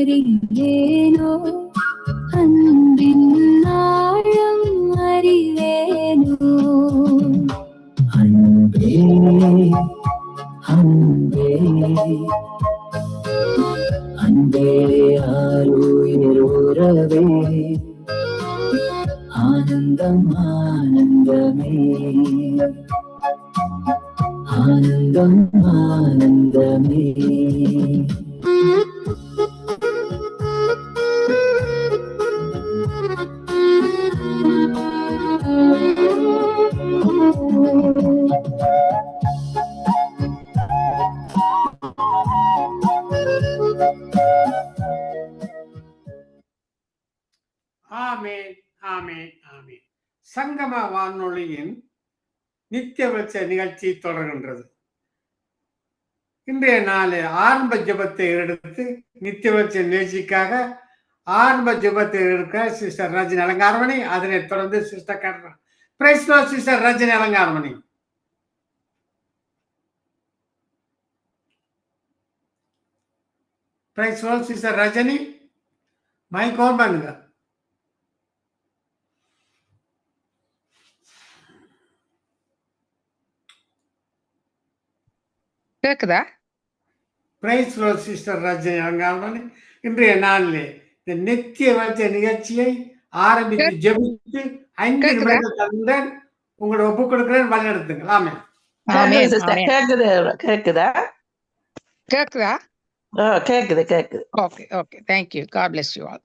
அறியேனோ அன்பின் ஆழம் அறிவேனோ. அன்பே அன்பே அன்பே ஆருயிர் உறவே ஆனந்தம் ஆனந்தமே ஆனந்தம் ஆனந்தமே. ஆமென் ஆமென் ஆமென். சங்கம வானொலியின் நித்திய வெளிச்ச நிகழ்ச்சி தொடர்கின்றது. இன்றைய நாள் ஆரம்ப ஜெபத்தை எடுத்து நித்திய வெளிச்ச நிகழ்ச்சிக்காக ஆரம்ப ஜெபத்தை எடுக்க சிஸ்டர் ரஜினி அலங்காரமணி, அதனைத் தொடர்ந்து sister Karna. Praise Lord sister Rajini Alangaramani. Praise Lord sister Rajini, mic on பண்ணுங்க. கேக்குதா? Praise Lord sister Rajini Alangaramani. இன்றைய நாளிலே இந்த நித்திய வெளிச்ச நிகழ்ச்சியை ஆரம்பித்து ஜெபித்து 5 நிமிடங்கள் தந்துடன் உங்களோட ஒப்புக் கொடுக்கிறேன், வழி நடத்துங்கள். ஆமென். ஆமென். கேக்குதா? கேக்குதா? கேக்குது கேக்குது. Okay, okay. Thank you. God bless you all.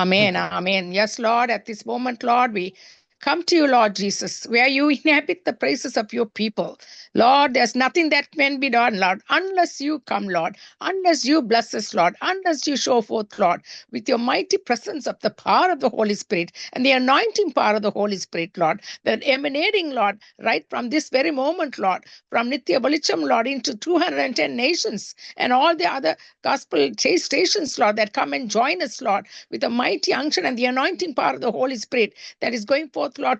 Amen. Amen. Yes, Lord, at this moment, Lord, we come to you, Lord Jesus, where you inhabit the praises of your people. Lord, there's nothing that can be done, Lord, unless you come, Lord, unless you bless us, Lord, unless you show forth, Lord, with your mighty presence of the power of the Holy Spirit and the anointing power of the Holy Spirit, Lord, that emanating, Lord, right from this very moment, Lord, from Nitya Balicham, Lord, into 210 nations and all the other gospel stations, Lord, that come and join us, Lord, with the mighty unction and the anointing power of the Holy Spirit that is going forth, Lord,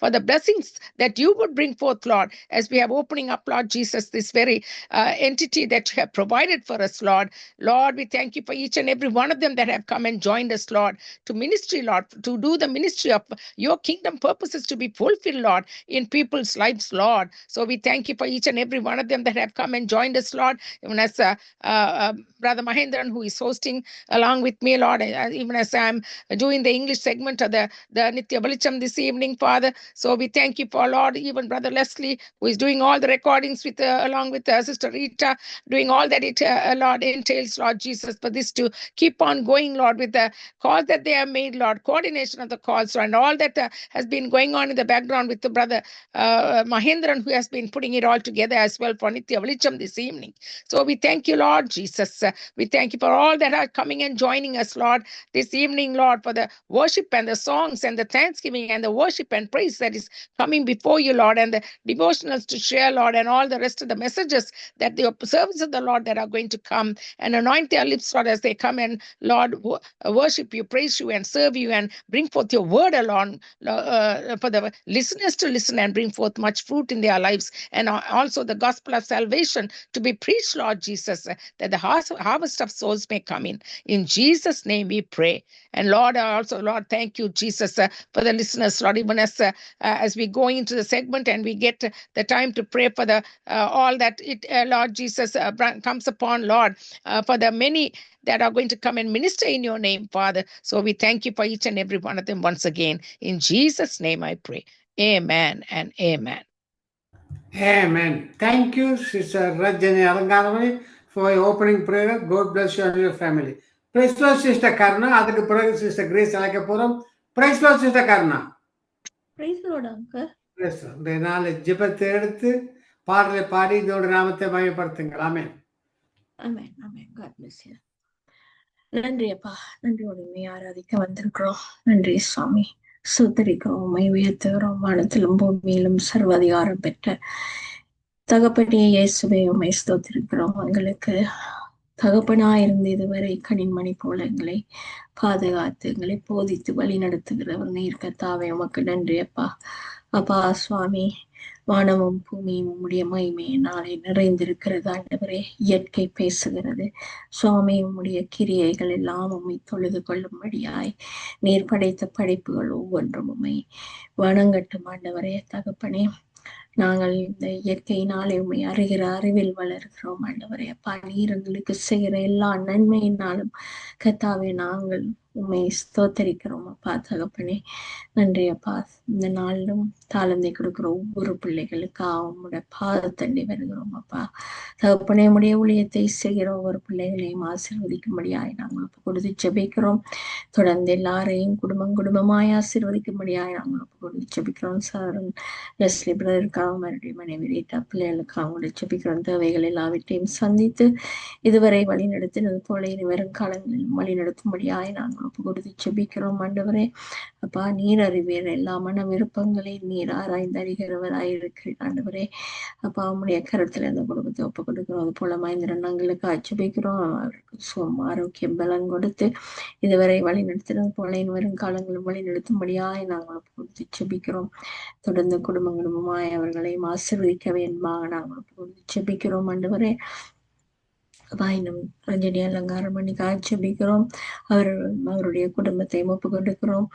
for the blessings that you would bring forth, Lord, as we have opening up, Lord Jesus, this very entity that you have provided for us, Lord. Lord, we thank you for each and every one of them that have come and joined us, Lord, to ministry, Lord, to do the ministry of your kingdom purposes to be fulfilled, Lord, in people's lives, Lord. So we thank you for each and every one of them that have come and joined us, Lord, even as Brother Mahendran, who is hosting along with me, Lord, even as I'm doing the English segment of the Nitya Balicham this evening, Father. So we thank you for, Lord, even Brother Leslie, who is doing all the recordings with along with Sister Rita, doing all that it, Lord, entails, Lord Jesus, for this to keep on going, Lord, with the calls that they have made, Lord, coordination of the calls, and all that has been going on in the background with the Brother Mahendran, who has been putting it all together as well for Nitya Balicham this evening. So we thank you, Lord Jesus. We thank you for all that are coming and joining us, Lord, this evening, Lord, for the worship and the songs and the thanksgiving and the worship and praise that is coming before you, Lord, and the devotionals to share, Lord, and all the rest of the messages that the servants of the Lord that are going to come and anoint their lips, Lord, as they come and, Lord, worship you, praise you, and serve you, and bring forth your word along for the listeners to listen and bring forth much fruit in their lives, and also the gospel of salvation to be preached, Lord Jesus, that the harvest of souls may come in. In Jesus' name we pray. And Lord, also, Lord, thank you, Jesus, for the listeners, Lord, even as we go into the segment and we get the time to pray for the all that it, Lord Jesus, comes upon, Lord, for the many that are going to come and minister in your name, Father. So we thank you for each and every one of them once again. In Jesus' name I pray. Amen and amen. Amen. Thank you, Sister Rajani Alangaramani, for your opening prayer. God bless you and your family. Praise Lord, Sister Karna. அதுக்கு பிறகு Sister Grace அழைக்க போறோம். Praise Lord, Sister Karna. Praise Lord, Uncle. Praise Lord. இந்த நாளை ஜெபத்தை எடுத்து பாடலை பாடி இதோட நாமத்தை மகிமைப்படுத்துங்கள். ஆமென். Amen. Amen. God bless you. நன்றி அப்பா, நன்றியோடு ஆராதிக்க வந்திருக்கிறோம். நன்றி சுவாமி. சுத்தரிக்கிறோம், உண்மை உயர்த்துகிறோம். வானத்திலும் பூமியிலும் சர்வாதிகாரம் பெற்ற தகப்பனே இயேசுவே உம்மை ஸ்தோத்திரிக்கிறோம். எங்களுக்கு தகப்பனாயிருந்து இதுவரை கனிமணி போல எங்களை பாதுகாத்து எங்களை போதித்து வழி நடத்துகிறவர் நீர் கர்த்தாவே, உமக்கு நன்றி அப்பா. அப்பா சுவாமி, வானமும் பூமியும் உம்முடைய மகிமையினாலே நிறைந்திருக்கிறது ஆண்டவரே. இயற்கை பேசுகிறது. சுவாமி, உம்முடைய கிரியைகள் எல்லாம் உம்மை தொழுது கொள்ளும்படியாய் நீர் படைத்த படைப்புகள் ஒவ்வொன்றும் உம்மை வணங்கட்டும் ஆண்டவரே. தகப்பனே, நாங்கள் இந்த இயற்கையினாலே உம்மை அறிகிற அறிவில் வளர்கிறோம் ஆண்டவரே. அப்பா, நீர் எங்களுக்கு செய்கிற எல்லா நன்மையினாலும் கர்த்தாவே நாங்கள் உம்மை ஸ்தோத்தரிக்கிறோம் அப்பா. தகப்பனே, நன்றி அப்பா. இந்த நாளிலும் தாளந்தை கொடுக்கிற ஒவ்வொரு பிள்ளைகளுக்காக உம்முடைய பாதத்தண்டி வருகிறோம் அப்பா. தகப்பனே, உடைய ஊழியத்தை செய்கிற ஒவ்வொரு பிள்ளைகளையும் ஆசீர்வதிக்கும்படியாய் நாங்கள் ஒப்பு கொடுத்து ஜெபிக்கிறோம். தொடர்ந்து எல்லாரையும் குடும்பமாய் ஆசீர்வதிக்கும்படியாய் நாங்கள் ஒப்பு கொடுத்து ஜெபிக்கிறோம். சாரன் லெஸ்லி பிரதருக்காக, மறுபடியும் மனைவி ரீட்டா பிள்ளைகளுக்காக அவங்களுடைய ஜெபிக்கிறோம். தேவைகள் எல்லாவற்றையும் சந்தித்து இதுவரை வழி நடத்தினது போல இனி வரும் காலங்களிலும் வழி நடத்தும்படியாய் நாங்கள் ஒப்பு கொடுத்து ஜெபிக்கிறோம் ஆண்டவரே. அப்பா, நீர் அறிவீர், எல்லா மன விருப்பங்களை நீர் ஆராய்ந்து அறிகிறவராய் இருக்கிறீர் ஆண்டவரே. அப்பா, உம்முடைய கருத்துல அந்த குடும்பத்தை ஒப்பு கொடுக்கிறோம். அது போல மகேந்திரன் நாங்களுக்கு ஜெபிக்கிறோம். அவருக்கு சுகம், ஆரோக்கியம், பலன் கொடுத்து இதுவரை வழி நடத்தினது போல இனி வரும் காலங்களும் வழி நடத்தும்படியாய் நாங்கள் ஒப்பு கொடுத்து ஜெபிக்கிறோம். தொடர்ந்து குடும்பமாய் அவர்களையும் ஆசீர்வதிக்க வேண்டுமாக நாங்கள் ஒப்பு கொடுத்து ஜெபிக்கிறோம் ஆண்டவரே. இன்னும் ரஞ்சனி அலங்காரம் பண்ணி ஜெபிக்கிறோம். அவருடைய குடும்பத்தை ஒப்பு கொடுக்கிறோம்.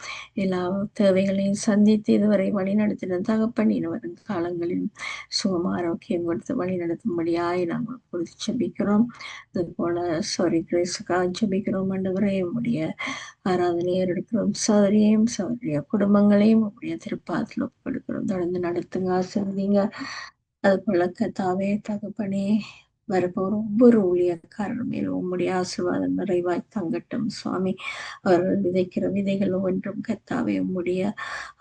எல்லா தேவைகளையும் சந்தித்து இதுவரை வழி நடத்தின தகப்பன் இனி வரும் காலங்களில் சுகம், ஆரோக்கியம் கொடுத்து வழி நடத்தும்படியாய் நாங்கள் கொடுத்து ஜெபிக்கிறோம். அது போல கிரேஸுக்காக ஜெபிக்கிறோம் ஆண்டவரே. உடைய ஆராதனையை எடுக்கிறோம். சௌரிய குடும்பங்களையும் உடைய திருப்பாத்தில் ஒப்பு கொடுக்கிறோம். தொடர்ந்து நடத்துங்க, ஆசீர்வதிங்க. அது போல கர்த்தாவே தகப்பனே, வரப்போற ஒவ்வொரு ஊழியக்காரர் மேலும் உம்முடைய ஆசீர்வாதம் நிறைவாய் தங்கட்டும் சுவாமி. அவர்கள் விதைக்கிற விதைகள் ஒவ்வொன்றும் கர்த்தாவே உம்முடைய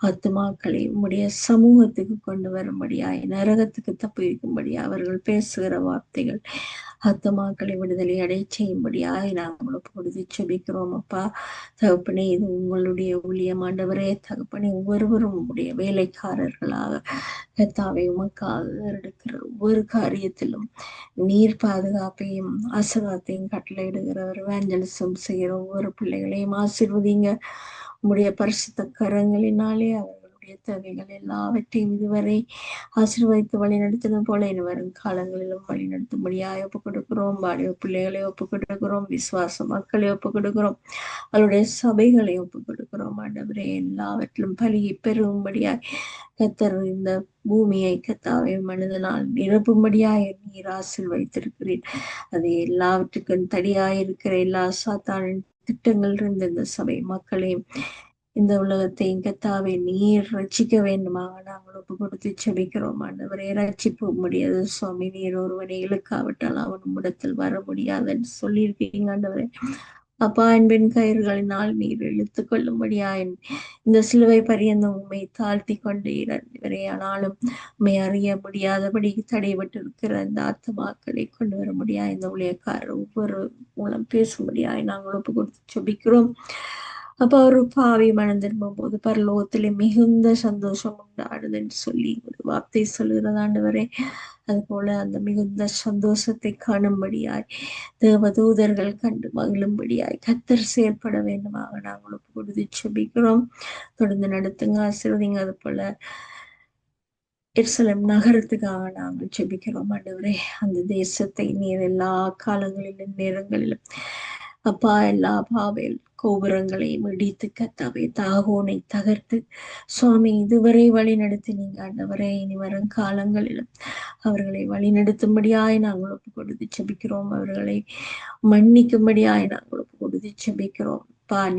ஆத்துமாக்களை உம்முடைய சமூகத்துக்கு கொண்டு வரும்படியாய், நரகத்துக்கு தப்புவிக்கும்படியா அவர்கள் பேசுகிற வார்த்தைகள் ஆத்துமாக்களை விடுதலை அடைய செய்யும்படியாய் நாங்கள் பொழுது ஜெபிக்கிறோம் அப்பா. தகப்பனே, இது உங்களுடைய ஊழியம் ஆண்டவரே. தகப்பனே, ஒவ்வொருவரும் உங்களுடைய வேலைக்காரர்களாக கர்த்தாவே உமக்காக எடுக்கிற ஒவ்வொரு காரியத்திலும் நீர் பாதுகாப்பையும் ஆசீர்வாதத்தையும் கட்டளையிடுகிறவர், வேஞ்சலிசம் செய்கிற ஒவ்வொரு பிள்ளைகளையும் ஆசீர்வதிங்க. உம்முடைய பரிசுத்த கரங்களினாலே அவர்களுடைய தேவைகள் எல்லாவற்றையும் இதுவரை ஆசீர்வதித்து வழி நடத்தினது போல இனி வரும் காலங்களிலும் வழி நடத்தும்படியாக ஒப்பு கொடுக்கிறோம். வாலிப பிள்ளைகளை ஒப்பு கொடுக்கிறோம். விசுவாச மக்களை ஒப்பு கொடுக்கிறோம். அவருடைய சபைகளை ஒப்பு கொடுக்கிறோம் ஆண்டவரே. எல்லாவற்றிலும் பலியை பெருகும்படியாய் கர்த்தர் இந்த பூமியை கர்த்தாவே மனிதனால் நிரப்பும்படியாய் நீர் ஆசீர்வதித்திருக்கிறீர். அது எல்லாவற்றுக்கும் தடியாயிருக்கிற எல்லா சாத்தானின் திட்டங்கள் இருந்து இந்த சபை மக்களையும் இந்த உலகத்தையும் கர்த்தாவே நீர் ரட்சிக்க வேண்டுமாக நாங்கள் ஒப்பு கொடுத்து ஜெபிக்கிறோம் ஆண்டவரே. ரட்சிப்பு முடியாது சுவாமி. நீர் ஒருவனை இழுக்காவிட்டால் அவன் உம்மிடத்தில் வர முடியாதுன்னு சொல்லியிருக்கீங்க ஆண்டவரே. அப்பா, அன்பின் கயிறுகளினால் நீர் இழுத்து கொள்ளும்படியாய் இந்த சிலுவை பரியந்தம் உண்மை தாழ்த்தி கொண்டு இவரே. ஆனாலும் உண்மை அறிய முடியாதபடி தடைபட்டிருக்கிற இந்த ஆத்மாக்களை கொண்டு வர முடியாது. இந்த ஊழியக்காரர் ஒவ்வொரு மூலம் பேசும்படியாய் நாங்கள் ஒப்பு கொடுத்து ஜெபிக்கிறோம். அப்ப ஒரு பாவி மனம் திரும்பும் போது பரலோகத்திலே மிகுந்த சந்தோஷம் உண்டாடுதுன்னு சொல்லி ஒரு வார்த்தை சொல்லுகிறது ஆண்டவரே. அது போல அந்த மிகுந்த சந்தோஷத்தை காணும்படியாய் தேவதூதர்கள் கண்டு மகிழும்படியாய் கர்த்தர் செயல்பட வேண்டுமாக நாங்கள் ஒப்பு கொடுத்து ஜெபிக்கிறோம். தொடர்ந்து நடத்துங்க, ஆசீர்வதிங்க. அது போல எருசலேம் நகரத்துக்காக நாங்கள் ஜெபிக்கிறோம் ஆண்டவரே. அந்த தேசத்தை நீர் எல்லா காலங்களிலும் நேரங்களிலும் அப்பா எல்லா பாவேல் கோபுரங்களையும் இடித்து கர்த்தாவே தாகோனை தகர்த்து சுவாமி இதுவரை வழி நடத்தினீங்க ஆண்டவரே. இனி வரும் காலங்களிலும் அவர்களை வழி நடத்தும்படியாய் நாங்கள் ஒப்பு கொடுத்து ஜெபிக்கிறோம். அவர்களை மன்னிக்கும்படியாய் நாங்கள் ஒப்பு கொடுத்து ஜெபிக்கிறோம்.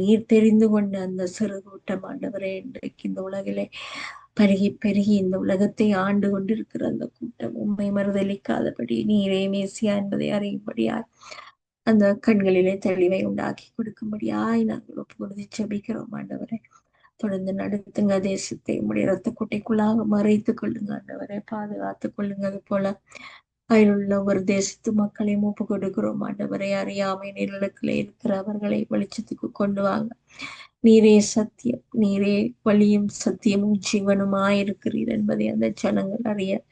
நீர் தெரிந்து கொண்ட அந்த சிறு கூட்டம் ஆண்டவரே, இன்றைக்கு இந்த உலகிலே பெருகி இந்த உலகத்தை ஆண்டு கொண்டிருக்கிற அந்த கூட்டம் உண்மை மறுதளிக்காதபடி நீரே மேசியா என்பதை அறியும்படியாய் அந்த கண்களிலே தெளிவை உண்டாக்கி கொடுக்கும்படியாய் நாங்கள் ஒப்பு கொடுத்து ஜெபிக்கிறோம் ஆண்டவரே. தொடர்ந்து நடத்துங்க. தேசத்தை உடைய இரத்த கோட்டைக்குள்ளாக மறைத்துக் கொள்ளுங்க ஆண்டவரை, பாதுகாத்துக் கொள்ளுங்க. அது போல அதிலுள்ள ஒரு தேசத்து மக்களையும் ஒப்பு கொடுக்கிறோம் ஆண்டவரை. அறியாமை நிழலுக்குள்ளே இருக்கிறவர்களை வெளிச்சத்துக்கு கொண்டு வாங்க. நீரே சத்தியம், நீரே வழியும் சத்தியமும் ஜீவனுமாயிருக்கிறீர் என்பதை அந்த ஜனங்கள் அறிய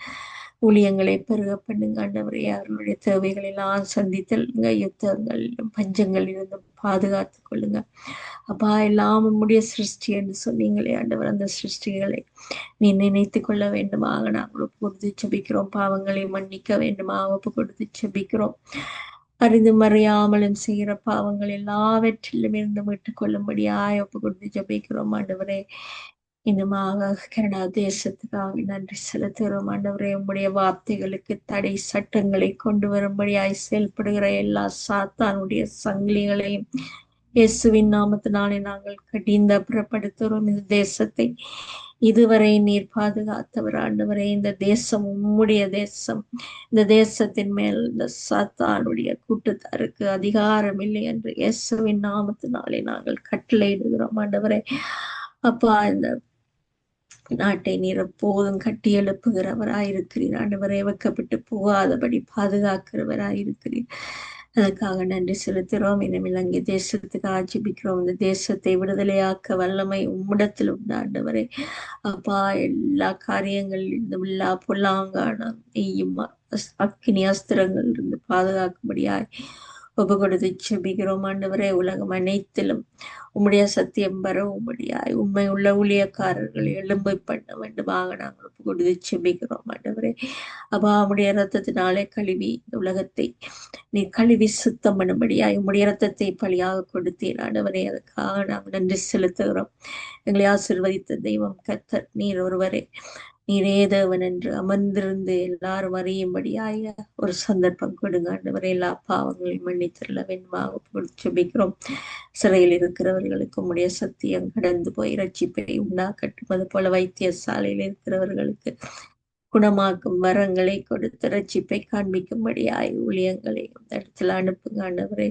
ஊழியங்களை பெருக பண்ணுங்க ஆண்டவரே. அவர்களுடைய தேவைகள் எல்லாம் சந்தித்தல்ங்க. யுத்தங்கள் பஞ்சங்கள் இருந்து பாதுகாத்து கொள்ளுங்க அப்பா. எல்லாம் உம்முடைய சிருஷ்டி என்று சொன்னீங்களே ஆண்டவர், அந்த சிருஷ்டிகளை நீ நினைத்து கொள்ள வேண்டுமாக நாங்கள் ஒப்பு கொடுத்து செபிக்கிறோம். பாவங்களை மன்னிக்க வேண்டுமாக ஒப்பு கொடுத்து செபிக்கிறோம். அறிந்து மறையாமலும் செய்கிற பாவங்கள் எல்லாவற்றிலும் இருந்து மீட்டுக் கொள்ளும்படியாய் ஒப்பு கொடுத்து ஜெபிக்கிறோம் ஆண்டவரே. இன்னுமாக கனடா தேசத்துக்காக நன்றி செலுத்துகிறோம் ஆண்டவரே. உம்முடைய வார்த்தைகளுக்கு தடை சட்டங்களை கொண்டு வரும்படியாய் செயல்படுகிற எல்லா சாத்தானுடைய சங்கிலிகளையும் இயேசுவின் நாமத்தினாலே நாங்கள் கடிந்து அப்புறப்படுத்துகிறோம். இந்த தேசத்தை இதுவரை நீர் பாதுகாத்தவர் ஆண்டவரே. இந்த தேசம் உம்முடைய தேசம். இந்த தேசத்தின் மேல் இந்த சாத்தானுடைய கூட்டத்தாருக்கு அதிகாரம் இல்லை என்று இயேசுவின் நாமத்தினாலே நாங்கள் கட்டளையிடுகிறோம் ஆண்டவரே. அப்பா, இந்த நாட்டை நீர் எப்போதும் கட்டி எழுப்புகிறவராயிருக்கிறீர் ஆண்டவரே. வைக்கப்பட்டு போகாதபடி பாதுகாக்கிறவராயிருக்கிறீர். அதற்காக நன்றி செலுத்துகிறோம். இனிமேல் அங்கே தேசத்துக்கு ஆட்சிபிக்கிறோம். இந்த தேசத்தை விடுதலையாக்க வல்லமை உம்மிடத்தில் உண்டு ஆண்டவரே. அப்பா, எல்லா காரியங்களில் இந்த எல்லா பொல்லாங்கான நெய்யும் அக்கினி அஸ்திரங்கள் இருந்து பாதுகாக்கும்படியாய் ஒப்பு கொடுத்து செபிக்கிறோம் ஆண்டவரே. உலகம் அனைத்திலும் உம்முடைய சத்தியம் பெற உம்முடியாய் உண்மை உள்ள ஊழியக்காரர்களை எழும்பை பண்ண வேண்டுமாக நாங்கள் ஒப்பு கொடுத்து செபிக்கிறோம் ஆண்டவரே. அப்பா, உம்முடைய ரத்தத்தினாலே கழுவி இந்த உலகத்தை நீ கழுவி சுத்தம் பண்ணும்படியாய் உம்முடைய ரத்தத்தை பலியாக கொடுத்தீர் ஆண்டவரே. அதுக்காக நாங்கள் நன்றி செலுத்துகிறோம். எங்களை ஆசீர்வதித்த தெய்வம் கர்த்தர் நீர் ஒருவரே. நீரே தேவன் என்று அமர்ந்திருந்து எல்லாரும் அறியும்படியாக ஒரு சந்தர்ப்பம் கொடுங்க ஆண்டவரே. எல்லா பாவங்களையும் மன்னித்தருள வேண்டுமாக ஜெபிக்கிறோம். சிறையில் இருக்கிறவர்களுக்கு உம்முடைய சத்தியம் கடந்து போய் ரட்சிப்பை உண்டாக்கட்டும். அது போல வைத்தியசாலையில் இருக்கிறவர்களுக்கு குணமாக்கும் வரங்களை கொடுத்து ரட்சிப்பை காண்பிக்கும்படியாய் ஊழியங்களை அந்த இடத்துல அனுப்புங்க ஆண்டவரே.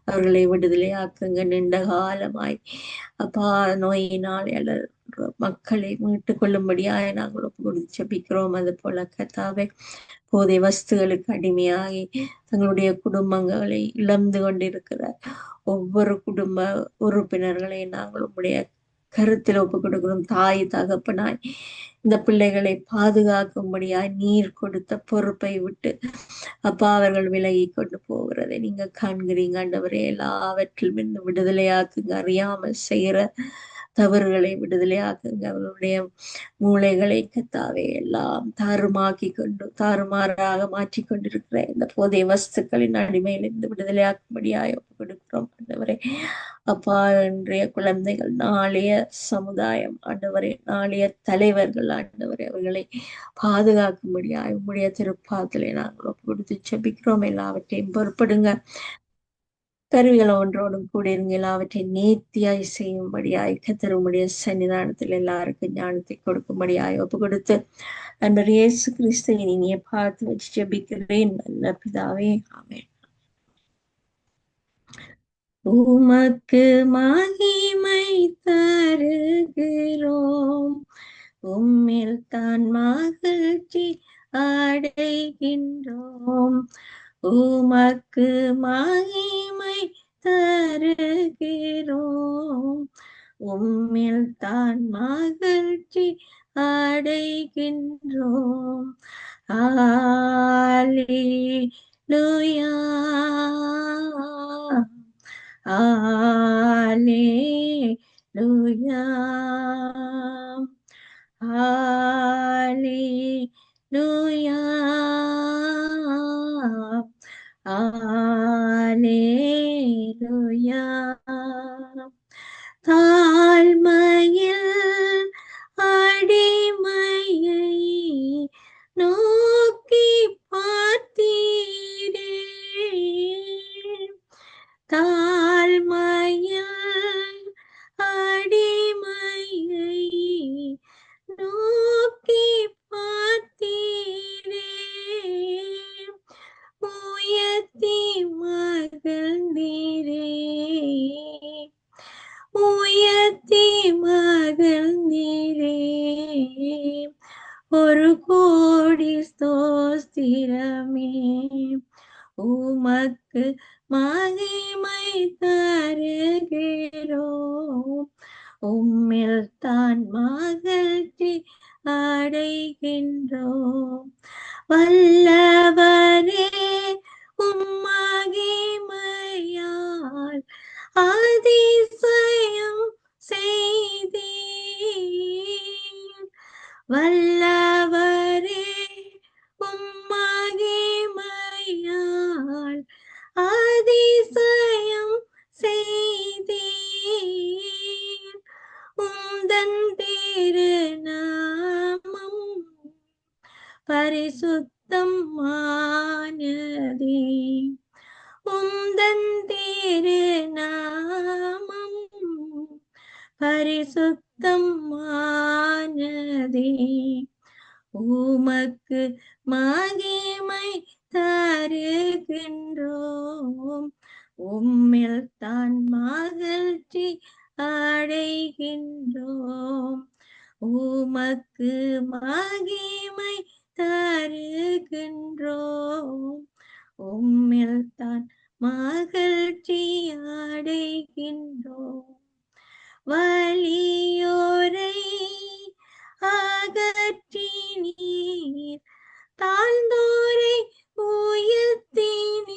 அவர்களை விடுதலை ஆக்குங்க. நீண்ட காலமாய் அப்பா நோயினால் மக்களை மீட்டுக் கொள்ளும்படியாக நாங்கள் ஒப்பு கொடுத்து ஜெபிக்கிறோம். அது போல கர்த்தாவே, போதை வஸ்துகளுக்கு அடிமையாகி தங்களுடைய குடும்பங்களை இழந்து கொண்டிருக்கிற ஒவ்வொரு குடும்ப உறுப்பினர்களை நாங்கள் உம்முடைய கருத்தில் ஒப்பு கொடுக்கிறோம். தாய் தகப்பனாய் இந்த பிள்ளைகளை பாதுகாக்கும்படியாய் நீர் கொடுத்த பொறுப்பை விட்டு அப்பா அவர்கள் விலகி கொண்டு போகிறதை நீங்க காண்கிறீங்க ஆண்டவரே. எல்லாவற்றிலும் இருந்து விடுதலையாக்குங்க. அறியாமல் செய்கிற தவறுகளை விடுதலையாக்குங்க. அவர்களுடைய மூளைகளை கத்தாவே எல்லாம் தாறுமாறாக மாற்றி கொண்டிருக்கிற இந்த போதை வஸ்துக்களின் அடிமையிலிருந்து விடுதலையாக்கும்படியாய் ஒப்பு கொடுக்கிறோம் ஆண்டவரே. அப்பா, இன்றைய குழந்தைகள் நாளைய சமுதாயம் ஆண்டவரே, நாளைய தலைவர்கள் ஆண்டவரே, அவர்களை பாதுகாக்கும்படியாய் உம்முடைய திருப்பாதலை நாங்கள் ஒப்பு கொடுத்து ஜெபிக்கிறோம். எல்லாவற்றையும் பொறுப்படுங்க. கருவிகளை ஒன்றோடும் கூட இருங்க. எல்லாவற்றையும் நேர்த்தியாய் செய்யும்படியாய் கர்த்தர் உம்முடைய சன்னிதானத்தில் எல்லாருக்கும் ஞானத்தை கொடுக்கும்படியாய் ஒப்பு கொடுத்து அன்பர் இயேசு கிறிஸ்து இனிய பார்த்து வச்சு ஜெபிக்கிறேன் நல்ல பிதாவே, ஆமென். உமக்கு மகிமை தருகிறோம், உம்மில் தான் மகிழ்ச்சி அடைகின்றோம். உமக்கு மகிமை தருகிறோம், உம்மில் தான் மகிழ்ச்சி அடைகின்றோம். அல்லேலூயா, அல்லேலூயா, அல்லேலூயா, அல்லேலூயா. தாழ்மையில் அடிமையை நோக்கி பார்த்தீரே, தாழ்மையில் அடிமையை நோக்கி பார்த்தீரே, உயர்த்தி மகிழ்ந்தீரே, உயர்த்தி மகிழ்ந்தீரே. ஒரு கோடி ஸ்தோத்திரமே, உமக்கு மகிமை தருகிறோம், உம்மில் தான் மகிழ்ச்சி அடைகின்றோம். அதிசயம் செய்தீர். வல்லவரே உம்மகிமையால் அதிசயம் செய்தீர். உந்தன் திருநாமம் பரிசுத்தமானதே. உந்தன் திருநாமம் பரிசுத்தமானதே. உமக்கு மகிமை தருகின்றோம். உம்மில் தான் மகிழ்ச்சி அடைகின்றோம். உமக்கு மகிமை தருகின்றோம். உம்மில் தான் மகிழ்ச்சி அடைகின்றோம். வலியோரை அகற்றி நீர் தாழ்ந்தோரை உயர்த்தினீர்.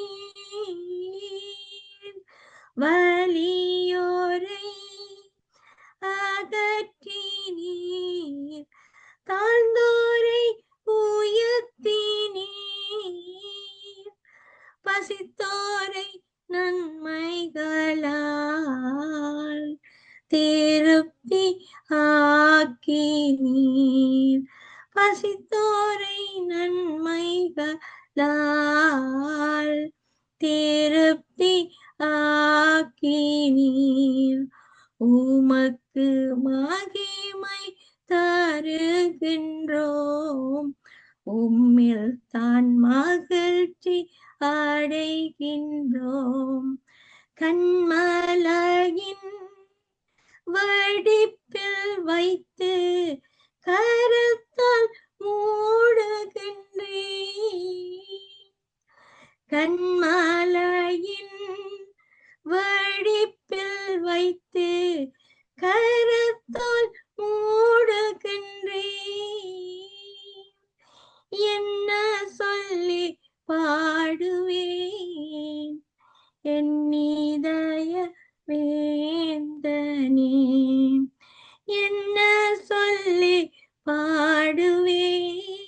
வலியோரை அகற்றி நீர் தாழ்ந்தோரை உயர்த்தினீர். பசித்தோரை நன்மைகளால் திருப்தி ஆக்கினீர். பசித்தோரை நன்மைகளால் திருப்தி ஆக்கினீர். உமக்கு மகிமை தருகின்றோம். உம்மில் தான் மகிழ்ச்சி அடைகின்றோம். கண்மலையின் வடிப்பில் வைத்து கரத்தால் மூடுகின்றேன். கண்மலையின் வடிப்பில் வைத்து கரத்தால் மூடுகின்றேன். என்ன சொல்லி பாடுவேன் என் இதய வேந்தனே. என்ன சொல்லி பாடுவேன்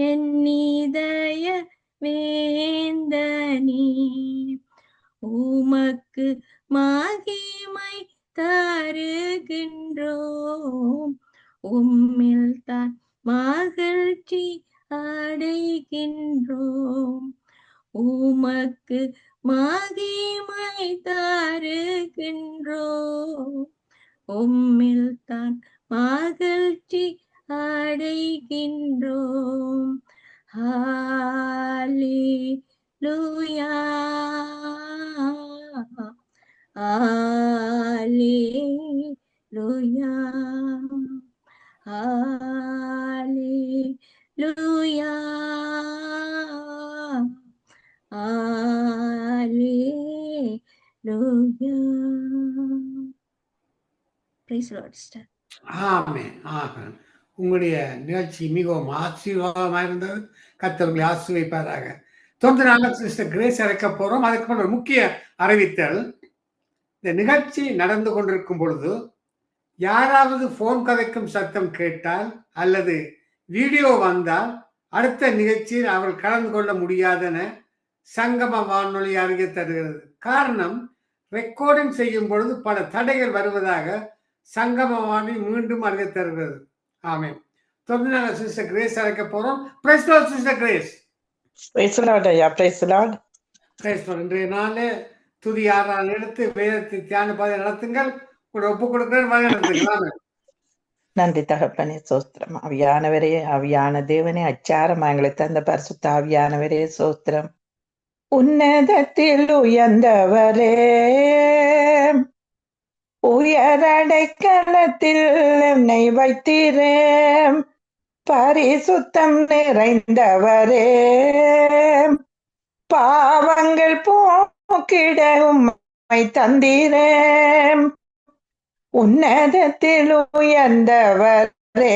என் இதய வேந்தனே. உமக்கு மகிமை தருகின்றோம். உம்மில் தான் மகிழ்ச்சி அடைகின்றோம். உமக்கு மகிமை தருகின்றோம். உம்மில் தான் மகிழ்ச்சி அடைகின்றோம். ஹல்லேலூயா, ஹல்லேலூயா, ஹல்லேலூயா, ஹல்லேலூயா. Praise the Lord, sister. ஆமென், ஆமென். உங்களுடைய நிகழ்ச்சி மிகவும் ஆசீர்வாதமாக இருந்தது. கர்த்தர் உங்களை ஆசீர்வதிப்பாராக. தொடர்ந்து நாங்கள் சிஸ்டர் கிரேஸ் அழைக்க போறோம். அதுக்கு முன்னாடி ஒரு முக்கிய அறிவித்தல். இந்த நிகழ்ச்சி நடந்து கொண்டிருக்கும் பொழுது யாராவது போன் கதைக்கும் சத்தம் கேட்டால் அல்லது வீடியோ வந்தால் அடுத்த நிகழ்ச்சியில் அவர்கள் கலந்து கொள்ள முடியாதென சங்கம வானொலி அறிக்கை தருகிறது. காரணம், ரெக்கார்டிங் செய்யும் பொழுது பல தடைகள் வருவதாக சங்கம வானொலி மீண்டும் அறிக்கை தருகிறது. ஆமென். தொடர்ந்து நாங்கள் சிஸ்டர் கிரேஸ் அழைக்க போறோம். Praise the Lord sister grace. Praise the Lord ஐயா, praise the Lord. Praise the Lord. இன்றைய நாளே துதி ஆறால் எடுத்து வேதத்தை தியான பாதை நடத்துங்கள். கூட ஒப்புக் கொடுக்கிறேன், வழி நடத்துங்கள். நன்றி தகப்பனே, சோஸ்திரம். ஆவியானவரே, ஆவியான தேவனே, அச்சாரம் எங்களை தந்த பரிசுத்த ஆவியானவரே, சோஸ்திரம். உன்னதத்தில் உயர்ந்தவரே, உயரடைக்கலத்தில் என்னை வைத்தீரே. பரிசுத்தம் நிறைந்தவரே, பாவங்கள் போக்கிட உம்மை தந்தீரே. உன்னதத்தில் உயர்ந்தவரே,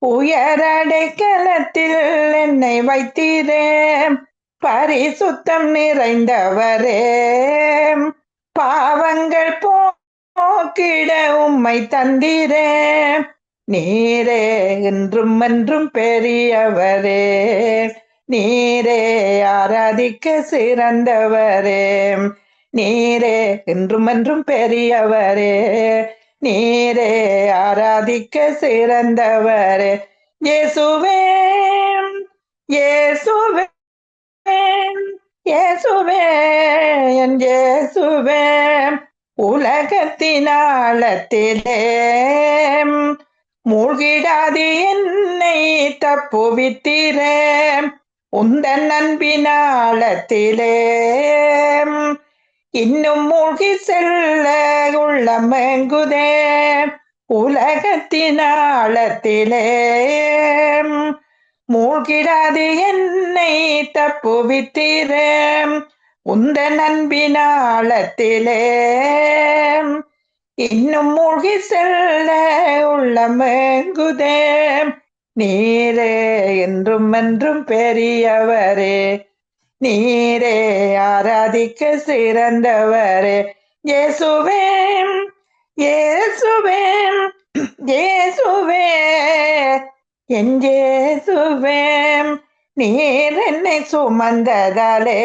உயரடைக்கலத்தில் என்னை வைத்தீரே. பரிசுத்தம் நிறைந்தவரே, பாவங்கள் போக்கிட உம்மை தந்தீரே. நீரே என்றும் என்றும் பெரியவரே, நீரே ஆராதிக்க சிறந்தவரே. நீரே என்றும் என்றும் பெரியவரே, நீரே ஆராதிக்க சிறந்தவரே. இயேசுவே, இயேசுவே, இயேசுவே, என் இயேசுவே, உலகத்தின் ஆழத்திலே மூழ்கிடாது என்னை தப்புவித்தீரே. உந்தன் அன்பின் ஆழத்திலே இன்னும் மூழ்கி செல்ல உள்ளமெங்குதே. உலகத்தின் ஆழத்திலே மூழ்கிடாது என்னை தப்புவித்தீரே. உந்தன் அன்பின் ஆழத்திலே இன்னும் மூழ்கி செல்ல உள்ளமெங்குதே. நீரே என்றும் என்றும் பெரியவரே, நீரே ஆராதிக்க சிறந்தவரே. இயேசுவே, இயேசுவே, இயேசுவே, என் இயேசுவே, நீர் என்னை சுமந்ததாலே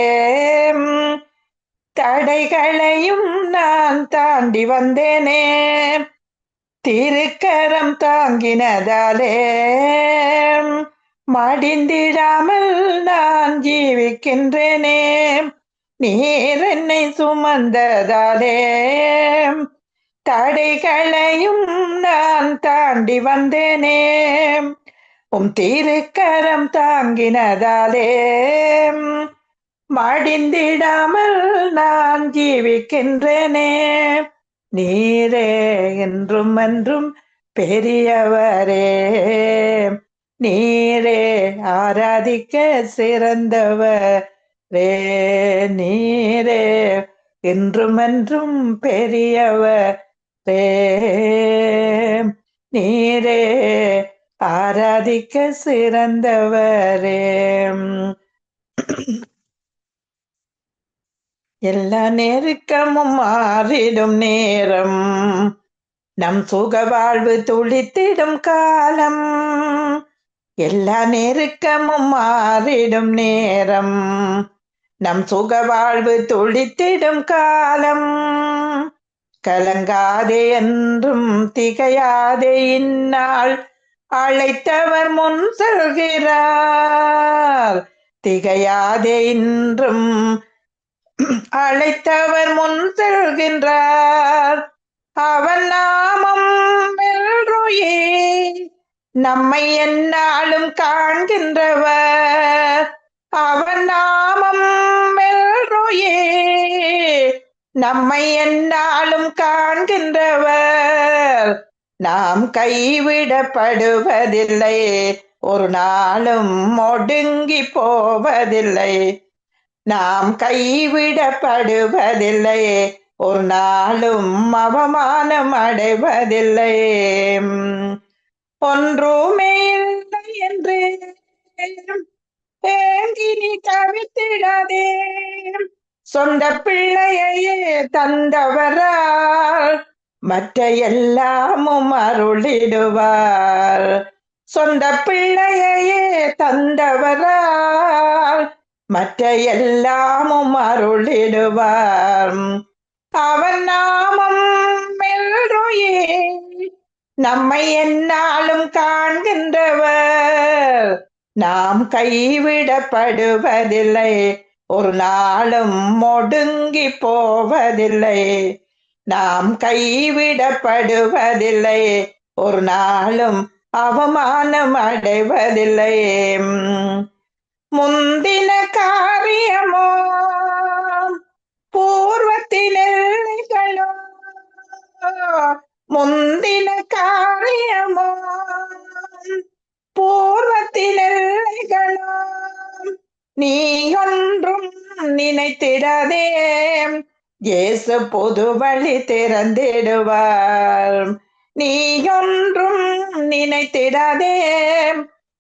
தடைகளையும் நான் தாண்டி வந்தேனே. திருக்கரம் தாங்கினதாலே மடிந்திடாமல் நான் ஜீவிக்கின்றேனே. நீர் என்னை சுமந்ததாலே தடைகளையும் நான் தாண்டி வந்தேனே. உம் திருக்கரம் தாங்கினதாலே மடிந்திடாமல் நான் ஜீவிக்கின்றேனே. நீரே என்றும் என்றும் பெரியவரே, நீரே ஆராதிக்க சிறந்தவரே. நீரே என்றும் என்றும் பெரியவரே, நீரே ஆராதிக்க சிறந்தவரே. எல்லா நெருக்கமும் மாறிடும் நேரம், நம் சுக வாழ்வு துளித்திடும் காலம். எல்லா நெருக்கமும் மாறிடும் நேரம், நம் சுக வாழ்வு துளித்திடும் காலம். கலங்காதே என்றும் திகையாதே, இந்நாள் அழைத்தவர் முன் செல்கிறார். திகையாதே இன்றும் அழைத்தவர் முன் செல்கின்றார். அவன் நாமம் எல்ரோயே, நம்மை எந்நாளும் காண்கின்றவர். அவன் நாமம் எல்ரோயே, நம்மை எந்நாளும் காண்கின்றவர். நாம் கைவிடப்படுவதில்லை, ஒரு நாளும் ஒடுங்கி போவதில்லை. நாம் கைவிடப்படுவதில்லை, ஒரு நாளும் அவமானம் அடைவதில்லை. ஒன்றுமே இல்லை என்று ஏங்கி நீ தவித்திடாதே. சொந்த பிள்ளையே தந்தவரால் மற்ற எல்லாமும் அருளிடுவார். சொந்த பிள்ளையே தந்தவரால் மற்ற எல்லாமும் அருளிடுவார். அவன் நாமம் எல்ரோயே, நம்மை எந்நாளும் காண்கின்றவர். நாம் கைவிடப்படுவதில்லை, ஒரு நாளும் ஒடுங்கி போவதில்லை. நாம் கைவிடப்படுவதில்லை, ஒரு நாளும் அவமானம் அடைவதில்லை. முந்தின காரியமோ பூர்வத்தின் எல்லைகளோ, முந்தின காரியமோ பூர்வத்தின் எல்லைகளோ, நீ ஒன்றும் நினைத்திடாதே. இயேசு புது வழி திறந்திடுவார். நீ ஒன்றும் நினைத்திடாதே,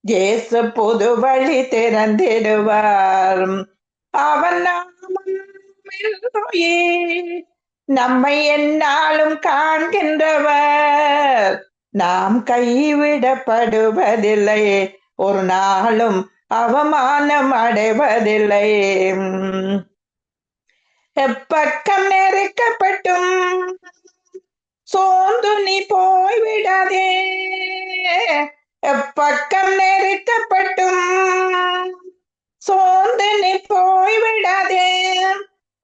இயேசு புது வழி திறந்திடுவார். அவன் நாமம் நம்மை எந்நாளும் காண்கின்றவர். நாம் கைவிடப்படுவதில்லை, ஒரு நாளும் அவமானம் அடைவதில்லை. எப்பக்கம் நெருக்கப்பட்டும் சோர்ந்து நீ போய்விடாதே, எப்பக்கம் நெருக்கப்பட்டும் சோர்ந்து நீ போய்விடாதே.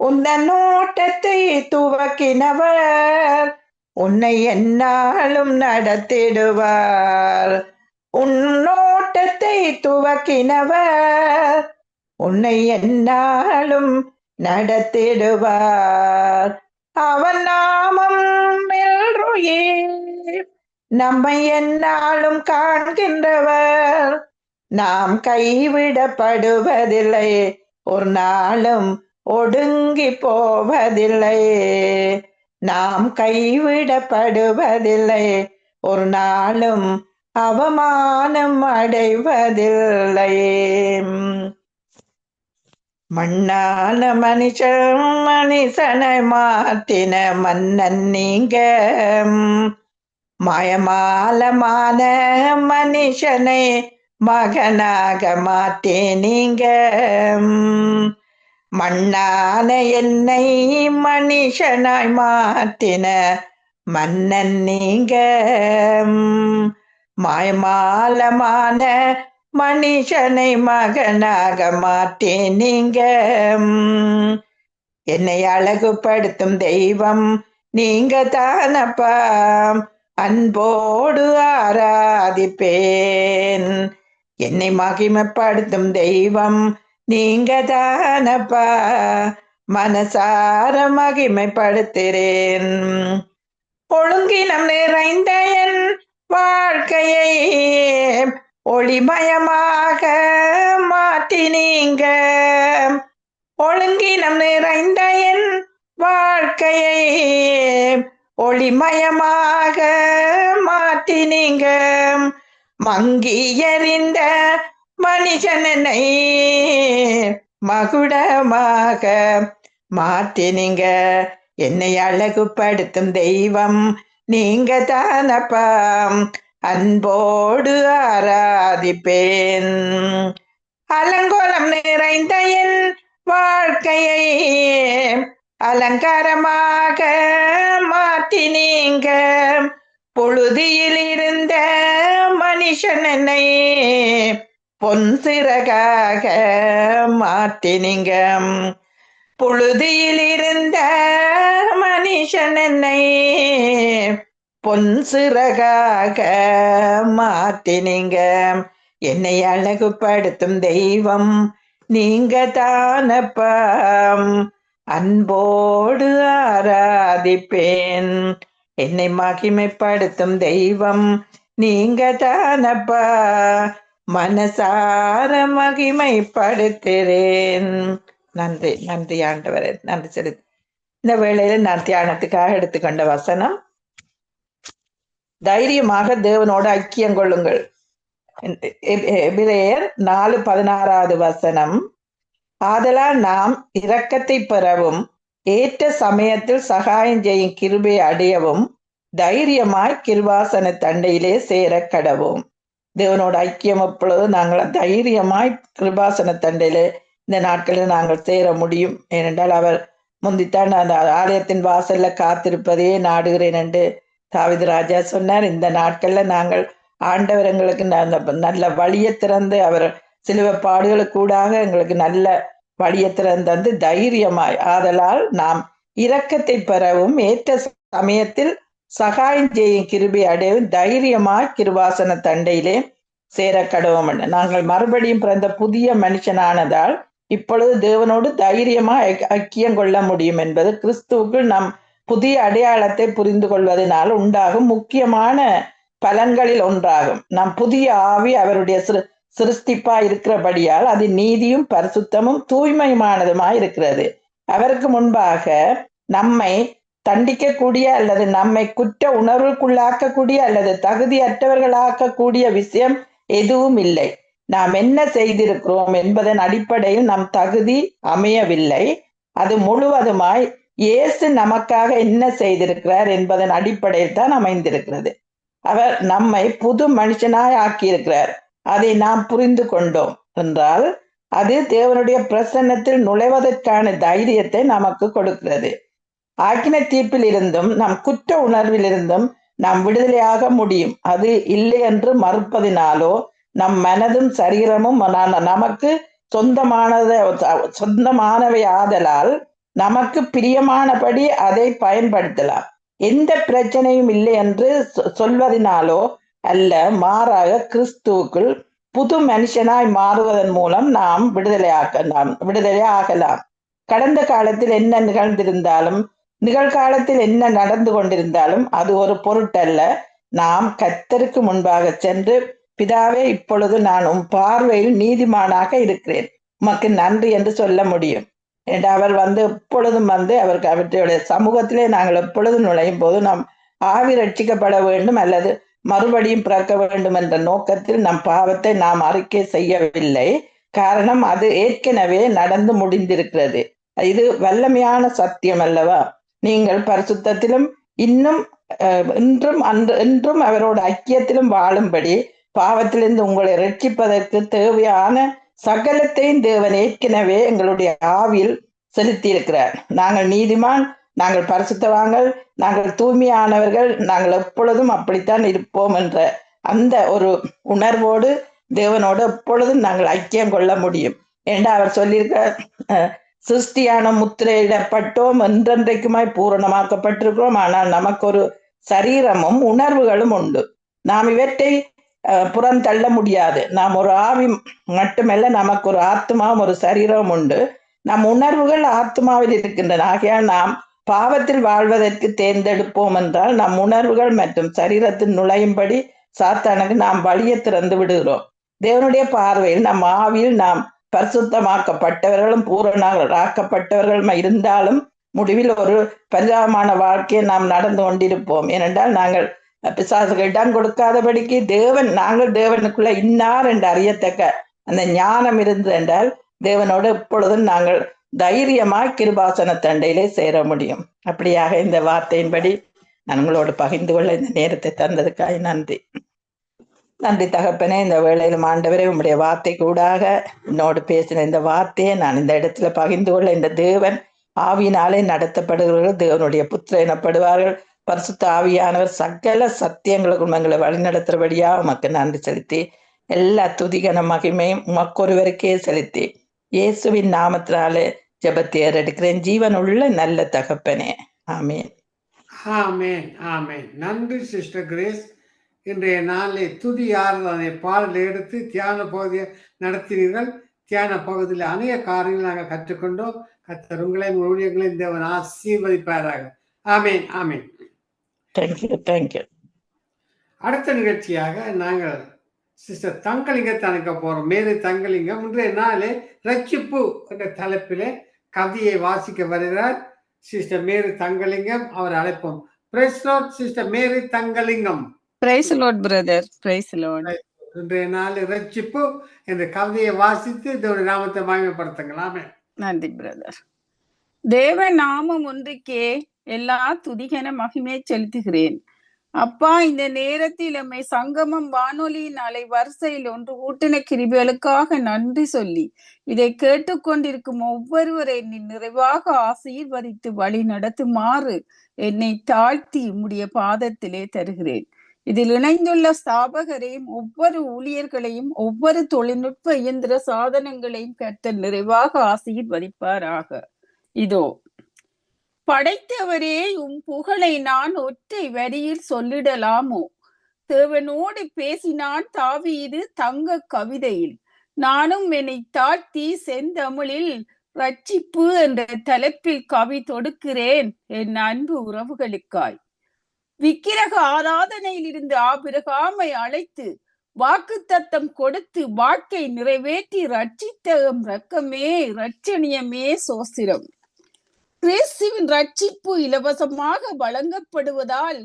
உந்தன் நோட்டத்தை துவக்கினவர் உன்னை எந்நாளும் நடத்திடுவார். உன்னோட்டத்தை துவக்கினவர் உன்னை எந்நாளும் நடத்திடுவார். அவன் நாமம் நம்மை எந்நாளும் காண்கின்றவர். நாம் கைவிடப்படுவதில்லை, ஒரு நாளும் ஒடுங்கி போவதில்லை. நாம் கைவிடப்படுவதில்லை, ஒரு நாளும் அவமானம் அடைவதில்லை. மண்ணான மனுஷனை மாத்தின மன்னன் நீங்க, மாயமாலமான மனுஷனை மகனாக மாத்தே நீங்க. மண்ணான என்னை மனுஷனாய் மாத்தின மன்னன் நீங்க, மாயமாலமான மனுஷனை மகனாக மாத்தே நீங்க. என்னை அழகுபடுத்தும் தெய்வம் நீங்க தானப்பா, அன்போடு ஆராதிப்பேன். என்னை மகிமைப்படுத்தும் தெய்வம் நீங்க தானப்பா, மனசார மகிமைப்படுத்துறேன். ஒழுங்கினம் நிறைந்த என் வாழ்க்கையை ஒளிமயமாக மாற்றினீங்க. ஒழுங்கினம் நிறைந்த என் வாழ்க்கையை ஒளிமயமாக மாற்றினீங்க. மங்கி எறிந்த மனுஷனை மகுடமாக மாற்றினீங்க. என்னை அழகுபடுத்தும் தெய்வம் நீங்க தானப்பா, அன்போடு ஆராதிப்பேன். அலங்கோலம் நிறைந்த என் வாழ்க்கையை அலங்காரமாக மாற்றினீங்க. பொழுதியில் இருந்த மனுஷனை பொன் சிறகாக மாற்றினீங்க. பொழுதியில் இருந்த மனுஷனை பொன் சிறகாக மாற்றினீங்க. என்னை அழகுபடுத்தும் தெய்வம் நீங்க தானப்பா, அன்போடு ஆராதிப்பேன். என்னை மகிமைப்படுத்தும் தெய்வம் நீங்க தானப்பா, மனசார மகிமைப்படுத்துகிறேன். நன்றி, நன்றி ஆண்டவரே, நன்றி செலுத்தி. இந்த வேளையில நான் தியானத்துக்காக எடுத்துக்கொண்ட வசனம், தைரியமாக தேவனோடு ஐக்கியம் கொள்ளுங்கள். எபிரேயர் 4:16 வசனம். ஆதலால் நாம் இரக்கத்தை பெறவும் ஏற்ற சமயத்தில் சகாயம் செய்யும் கிருபை அடையவும் தைரியமாய் கிருபாசன தண்டையிலே சேர கடவோம். தேவனோட ஐக்கியம் எப்பொழுது நாங்கள் தைரியமாய் கிருபாசன தண்டையிலே இந்த நாட்களில் நாங்கள் சேர முடியும். ஏனென்றால் அவர் முந்தித்தான் அந்த ஆலயத்தின் வாசல்ல காத்திருப்பதையே நாடுகிறேன் என்று தாவீது ராஜா சொன்னார். இந்த நாட்கள்ல நாங்கள் ஆண்டவர் எங்களுக்கு நல்ல வழியை திறந்து, அவர் சிலுவை பாடுகளுக்கூடாக எங்களுக்கு நல்ல வழியை திறந்து தைரியமாய், ஆதலால் நாம் இரக்கத்தை பெறவும் ஏற்ற சமயத்தில் சகாயம் செய்யும் கிருபை அடையவும் தைரியமாய் கிருபாசன தண்டையிலே சேர கடவோம். நாங்கள் மறுபடியும் பிறந்த புதிய மனுஷனானதால் இப்பொழுது தேவனோடு தைரியமா ஐக்கியம் கொள்ள முடியும் என்பது கிறிஸ்துவுக்குள் நம் புதிய அடையாளத்தை புரிந்து கொள்வதனால் உண்டாகும் முக்கியமான பலன்களில் ஒன்றாகும். நம் புதிய ஆவி அவருடைய சிருஷ்டிப்பா இருக்கிறபடியால் அது நீதியும் பரிசுத்தமும் தூய்மையுமானதுமாய் இருக்கிறது. அவருக்கு முன்பாக நம்மை தண்டிக்கக்கூடிய அல்லது நம்மை குற்ற உணர்வுக்குள்ளாக்கக்கூடிய அல்லது தகுதியற்றவர்களாக்கக்கூடிய விஷயம் எதுவும் இல்லை. நாம் என்ன செய்திருக்கிறோம் என்பதன் அடிப்படையில் நம் தகுதி அமையவில்லை. அது முழுவதுமாய் இயேசு நமக்காக என்ன செய்திருக்கிறார் என்பதன் அடிப்படையில் தான் அமைந்திருக்கிறது. அவர் நம்மை புது மனுஷனாய் ஆக்கியிருக்கிறார். அதை நாம் புரிந்து கொண்டோம் என்றால் அது தேவனுடைய பிரசன்னத்தில் நுழைவதற்கான தைரியத்தை நமக்கு கொடுக்கிறது. ஆக்கின தீர்ப்பில் இருந்தும் நம் குற்ற உணர்வில் இருந்தும் நாம் விடுதலையாக முடியும். அது இல்லை என்று மறுப்பதினாலோ நம் மனதும் சரீரமும் நமக்கு சொந்தமானவை ஆதலால் நமக்கு பிரியமானபடி அதை பயன்படுத்தலாம். எந்த பிரச்சனையும் இல்லை என்று சொல்வதனாலோ அல்ல, மாறாக கிறிஸ்துவுக்குள் புது மனுஷனாய் மாறுவதன் மூலம் நாம் விடுதலை ஆகலாம். கடந்த காலத்தில் என்ன நிகழ்ந்திருந்தாலும் நிகழ்காலத்தில் என்ன நடந்து கொண்டிருந்தாலும் அது ஒரு பொருட்டல்ல. நாம் கர்த்தருக்கு முன்பாக சென்று, பிதாவே, இப்பொழுது நான் உம் பார்வையில் நீதிமானாக இருக்கிறேன், உமக்கு நன்றி என்று சொல்ல முடியும். என்று அவர் எப்பொழுதும் அவருடைய சமூகத்திலே நாங்கள் எப்பொழுதும் நுழையும் போது நாம் ஆவி ரட்சிக்கப்பட வேண்டும் அல்லது மறுபடியும் பிறக்க வேண்டும் என்ற நோக்கத்தில் நம் பாவத்தை நாம் அறிக்கை செய்யவில்லை. காரணம், அது ஏற்கனவே நடந்து முடிந்திருக்கிறது. இது வல்லமையான சத்தியம் அல்லவா? நீங்கள் பரிசுத்தத்திலும் இன்றும் அவரோட ஐக்கியத்திலும் வாழும்படி பாவத்திலிருந்து உங்களை ரட்சிப்பதற்கு தேவையான சகலத்தையும் தேவன் ஏற்கனவே எங்களுடைய ஆவியில் செலுத்தி இருக்கிறார். நாங்கள் நீதிமான், நாங்கள் பரிசுத்தவான்கள், நாங்கள் தூய்மையானவர்கள், நாங்கள் எப்பொழுதும் அப்படித்தான் இருப்போம் என்ற அந்த ஒரு உணர்வோடு தேவனோடு எப்பொழுதும் நாங்கள் ஐக்கியம் கொள்ள முடியும் என்று அவர் சொல்லியிருக்கிறார். சிருஷ்டியான முத்திரையிடப்பட்டோம், என்றென்றைக்குமாய் பூரணமாக்கப்பட்டிருக்கிறோம். ஆனால் நமக்கு ஒரு சரீரமும் உணர்வுகளும் உண்டு. நாம் இவற்றை புறந்தள்ள முடியாது. நாம் ஒரு ஆவி மட்டுமல்ல, நமக்கு ஒரு ஆத்மாவும் ஒரு சரீரமும் உண்டு. நம் உணர்வுகள் ஆத்மாவில் இருக்கின்றன. ஆகையால் நாம் பாவத்தில் வாழ்வதற்கு தேர்ந்தெடுப்போம் என்றால் நம் உணர்வுகள் மற்றும் சரீரத்தில் நுழையும்படி சாத்தானுக்கு நாம் வழியை திறந்து விடுகிறோம். தேவனுடைய பார்வையில் நம் ஆவியில் நாம் பரிசுத்தமாக்கப்பட்டவர்களும் பூரணராக்கப்பட்டவர்களும் இருந்தாலும் முடிவில் ஒரு பரிதாபமான வாழ்க்கையை நாம் நடந்து கொண்டிருப்போம். ஏனென்றால் நாங்கள் பிசாசுக்கு இடம் கொடுக்காதபடிக்கு நாங்கள் தேவனுக்குள்ள இன்னார் என்று அறியத்தக்க அந்த ஞானம் இருந்தது என்றால் தேவனோடு எப்பொழுதும் நாங்கள் தைரியமாய் கிருபாசன தண்டையிலே சேர முடியும். அப்படியாக இந்த வார்த்தையின்படி நான் உங்களோடு பகிர்ந்து கொள்ள இந்த நேரத்தை தந்ததுக்காக நன்றி. நன்றி தகப்பனே. இந்த வேளையிலும் ஆண்டவரே, உம்முடைய வார்த்தை கூடாக என்னோடு பேசின இந்த வார்த்தையை நான் இந்த இடத்துல பகிர்ந்து கொள்ள, இந்த தேவன் ஆவியினாலே நடத்தப்படுகிறவர்கள் தேவனுடைய புத்திரர் எனப்படுவார்கள். பரிசுத்த ஆவியானவர் சகல சத்தியங்களுக்கும் எங்களை வழிநடத்துறபடியா உமக்கு நன்றி செலுத்தி எல்லா துதிகன மகிமையும் உமக்கொருவருக்கே செலுத்தி இயேசுவின் நாமத்தினாலே ஜெபத்தை ஏறெடுக்கிறேன், ஜீவன் உள்ள நல்ல தகப்பனே. ஆமேன். ஆமேன். ஆமேன். நன்றி சிஸ்டர் கிரேஸ். இன்றைய நாளை துதி ஆராதனை பாடலை எடுத்து தியான பகுதியை நடத்தினீர்கள். தியான பகுதியில் அநேக காரியங்கள் நாங்கள் கற்றுக்கொண்டோம். கர்த்தர் உங்களையும் ஊழியர்களையும் தேவன் ஆசீர்வதிப்பாராக. ஆமேன். ஆமேன். தேங்க்யூ. அடுத்த நிகழ்ச்சியாக நாங்கள் சிஸ்டர் தங்கலிங்கத்தை அனுப்ப போறோம். மேரி தங்கலிங்கம் இன்றைய நாளே ரட்சிப்பு என்ற தலைப்பிலே கவிதையை வாசிக்க வருகிறார் சிஸ்டர் மேரி தங்கலிங்கம். அவர் அழைப்போம். Praise Lord sister Mary Thangalingam. Praise Lord brother. Praise Lord. இன்றைய நாள் ரட்சிப்பு என்ற கவிதையை வாசித்து தேவனுடைய நாமத்தை மகிமைப்படுத்துங்களாமே. நன்றி பிரதர். தேவ நாமம் ஒன்றுக்கே எல்லா துதிகன மகிமை செலுத்துகிறேன். அப்பா, இந்த நேரத்தில் எம்மை சங்கமம் வானொலியின் அலை வரிசையில் ஒன்று கூட்டின கிருபைகளுக்காக நன்றி சொல்லி இதை கேட்டுக்கொண்டிருக்கும் ஒவ்வொருவரை நீ நிறைவாக ஆசீர்வதித்து வழி நடத்துமாறு என்னை தாழ்த்தி உம்முடைய பாதத்திலே தருகிறேன். இதில் இணைந்துள்ள ஸ்தாபகரையும் ஒவ்வொரு ஊழியர்களையும் ஒவ்வொரு தொழில்நுட்ப இயந்திர சாதனங்களையும் கர்த்தர் நிறைவாக ஆசீர்வதிப்பாராக. இதோ படைத்தவரே, உம் புகழை நான் ஒற்றை வரியில் சொல்லிடலாமோ? தேவனோடு பேசினான் தாவீது தங்க கவிதையில். நானும் என்னை தாழ்த்தி செந்தமிழில் ரட்சிப்பு என்ற தலைப்பில் கவி தொடுக்கிறேன் என் அன்பு உறவுகளுக்காய். விக்கிரக ஆராதனையில் இருந்து ஆபிரகாமை அழைத்து வாக்குத்தத்தம் கொடுத்து வாழ்க்கை நிறைவேற்றி ரட்சித்த இரக்கமே இரட்சணியமே சோஸ்திரம். கிறிஸ்துவின் ரட்சிப்பு இலவசமாக வழங்கப்படுவதால்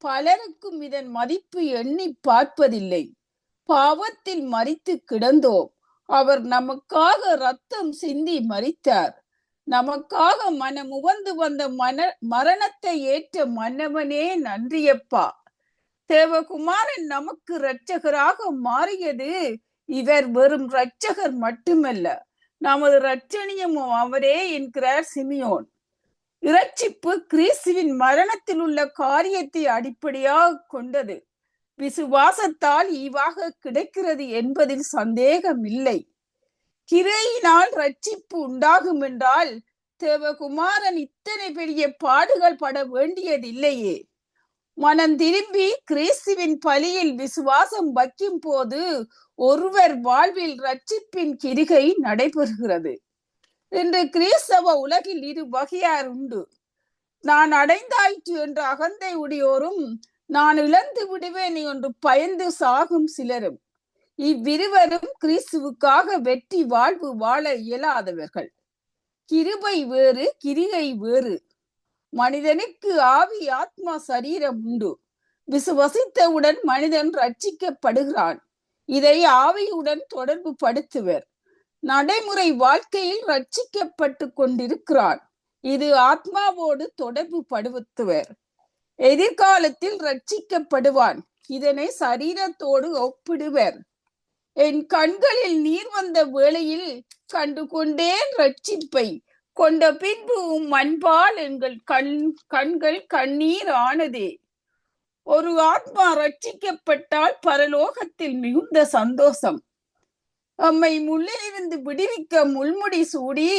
பலருக்கும் இதன் மதிப்பு எண்ணி பார்ப்பதில்லை. பாவத்தில் மரித்து கிடந்தோம். அவர் நமக்காக ரத்தம் சிந்தி மரித்தார். நமக்காக மனமுவந்து வந்த மரணத்தை ஏற்ற மன்னவனே நன்றியப்பா. தேவகுமாரன் நமக்கு இரட்சகராக மாறியது இவர் வெறும் இரட்சகர் மட்டுமல்ல, நமது இரட்சணியமும் அவரே என்கிறார் சிமியோன். இரட்சிப்பு கிறிஸ்துவின் மரணத்தில் உள்ள காரியத்தை அடிப்படையாக கொண்டது. விசுவாசத்தால் ஈவாக கிடைக்கிறது என்பதில் சந்தேகம் இல்லை. கிரையினால் ரட்சிப்பு உண்டாகும் என்றால் தேவகுமாரன் இத்தனை பெரிய பாடுகள் பட வேண்டியதில்லையே. மனம் திரும்பி கிறிஸ்துவின் பலியில் விசுவாசம் வைக்கும் போது ஒருவர் வாழ்வில் ரட்சிப்பின் கிரிகை நடைபெறுகிறது. இன்று கிறிஸ்தவ உலகில் இரு வகையார் உண்டு. நான் அடைந்தாயிற்று என்ற அகந்தை உடையோரும், நான் இழந்து விடுவேன் என்று பயந்து சாகும் சிலரும். இவ்விருவரும் கிறிஸ்துவுக்காக வெற்றி வாழ்வு வாழ இயலாதவர்கள். கிருபை வேறு, கிரிகை வேறு. மனிதனுக்கு ஆவி, ஆத்மா, சரீரம் உண்டு. விசுவசித்தவுடன் மனிதன் ரட்சிக்கப்படுகிறான். இதை ஆவியுடன் தொடர்பு படுத்துவர். நடைமுறை வாழ்க்கையில் ரட்சிக்கப்பட்டு கொண்டிருக்கிறான். இது ஆத்மாவோடு தொடர்பு படுத்துவர். எதிர்காலத்தில் ரட்சிக்கப்படுவான். இதனை சரீரத்தோடு ஒப்பிடுவர். என் கண்களில் நீர் வந்த வேளையில் கண்டு கொண்டேன் ரட்சிப்பை. கொண்ட பின்பு மண்பால் எங்கள் கண்கள் கண்ணீர் ஆனதே. ஒரு ஆத்மா ரட்சிக்கப்பட்டால் பரலோகத்தில் மிகுந்த சந்தோஷம். நம்மை முள்ளிலிருந்து விடுவிக்க முள்முடி சூடி,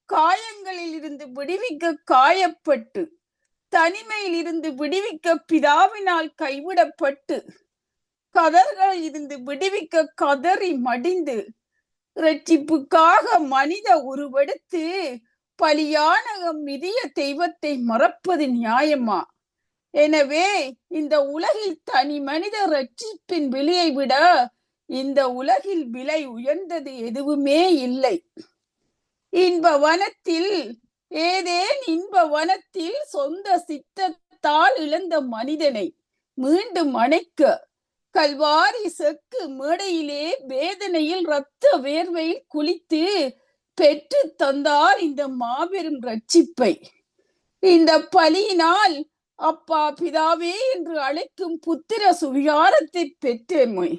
காயங்களில் இருந்து விடுவிக்க காயப்பட்டு, தனிமையில் இருந்து விடுவிக்க பிதாவினால் கைவிடப்பட்டு, கதர்களில் இருந்து விடுவிக்க கதறி மடிந்து, இரட்சிப்புக்காக மனித உருவெடுத்து பலியான மிதிய தெய்வத்தை மறப்பது நியாயமா? எனவே இந்த உலகில் தனி மனித இரட்சிப்பின் விலையை விட இந்த உலகில் விலை உயர்ந்தது எதுவுமே இல்லை. ஏதேன் இன்ப வனத்தில் சொந்த சித்தத்தால் இழந்த மனிதனை மீண்டும் அணைக்க கல்வாரி செக்கு மேடையிலே வேதனையில் இரத்த வேர்வையில் குளித்து பெற்று தந்தார் இந்த மாபெரும் ரட்சிப்பை. இந்த பலியினால் அப்பா பிதாவே என்று அழைக்கும் புத்திர சுவிகாரத்தை பெற்றேமை.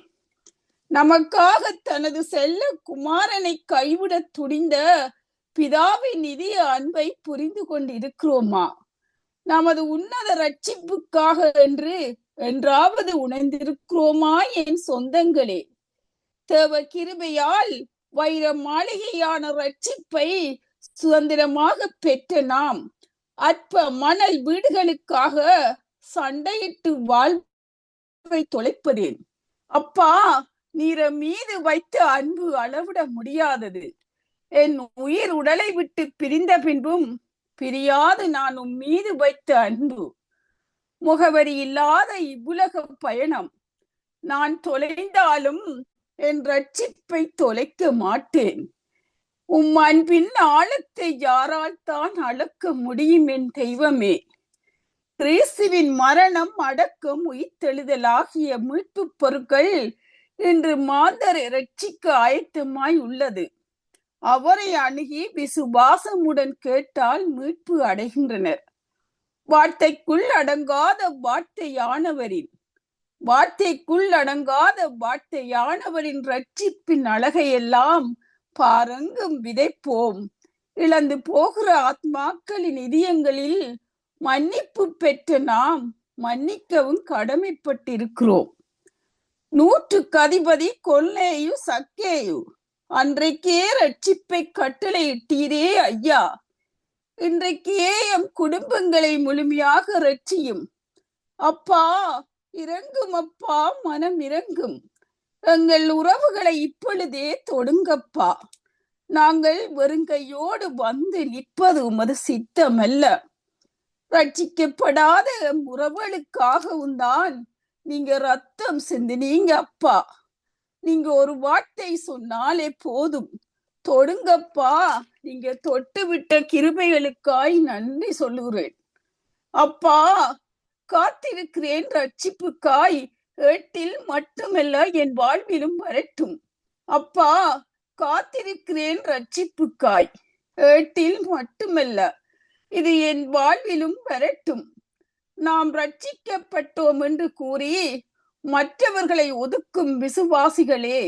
நமக்காக தனது செல்ல குமாரனை கைவிட துணிந்த பிதாவின் நிதிய அன்பை புரிந்து கொண்டிருக்கிறோமா? நமது உன்னத ரட்சிப்புக்காக என்றாவது உணர்ந்திருக்கிறோமா? என் சொந்தங்களே, தேவ கிருபையால் வைர மாளிகையான ரட்சிப்பை சுதந்திரமாக பெற்ற நாம் அற்ப மணல் வீடுகளுக்காக சண்டையிட்டு வாழ்வை தொலைப்பதேன்? அப்பா, நீர மீது வைத்த அன்பு அளவிட முடியாதது. என் உயிர் உடலை விட்டு பிரிந்த பின்பும் பிரியாது நான் உன் மீது வைத்த அன்பு. முகவரி இல்லாத இவ்வுலக பயணம் நான் தொலைந்தாலும் என் ரட்சிப்பை தொலைக்க மாட்டேன். உம் அன்பின் ஆழத்தை யாரால் தான் அளக்க முடியும் என் தெய்வமே? கிறிஸ்துவின் மரணம், அடக்கம், உயிர்த்தெழுதல் ஆகிய மீட்பு பொருட்கள் இன்று மாந்தரை ரட்சிக்க ஆயத்தமாய் உள்ளது. அவரை அணுகி விசுவாசமுடன் கேட்டால் மீட்பு அடைகின்றனர். வார்த்தைக்குள் அடங்காத வார்த்தையானவரின் ரட்சிப்பின் அழகையெல்லாம் பாரங்கும் விதைப்போம். இழந்து போகிற ஆத்மாக்களின் இதயங்களில் மன்னிப்பு பெற்ற நாம் மன்னிக்கவும் கடமைப்பட்டிருக்கிறோம். 100க்கு அதிபதி கொல்லேயு சக்கேயு, அன்றைக்கே ரட்சிப்பை கட்டளையிட்டீரே ஐயா. இன்றைக்கே எம் குடும்பங்களை முழுமையாக ரட்சியும். அப்பா இறங்கும், அப்பா மனம் இறங்கும். எங்கள் உறவுகளை இப்பொழுதே தொடுங்கப்பா. நாங்கள் வெறுங்கையோடு வந்து நிற்பது உமது சித்தமல்ல. ரட்சிக்கப்படாத உறவுகளுக்காகவும் தான் நீங்க ரத்தம் சிந்தினீங்க அப்பா. நீங்க ஒரு வார்த்தை சொன்னாலே போதும். தொடுங்கப்பா. நீங்க தொட்டு விட்ட கிருபைகளுக்காய் நன்றி சொல்லுகிறேன் அப்பா. காத்திருக்கிறேன் ரட்சிப்புக்காய். ஏட்டில் மட்டுமல்ல என் வாழ்விலும் வரட்டும். அப்பா, காத்திருக்கிறேன் ரட்சிப்புக்காய். ஏட்டில் மட்டுமல்ல, இது என் வாழ்விலும் வரட்டும். நாம் ரட்சிக்கப்பட்டோம் என்று கூறி மற்றவர்களை ஒதுக்கும் விசுவாசிகளே,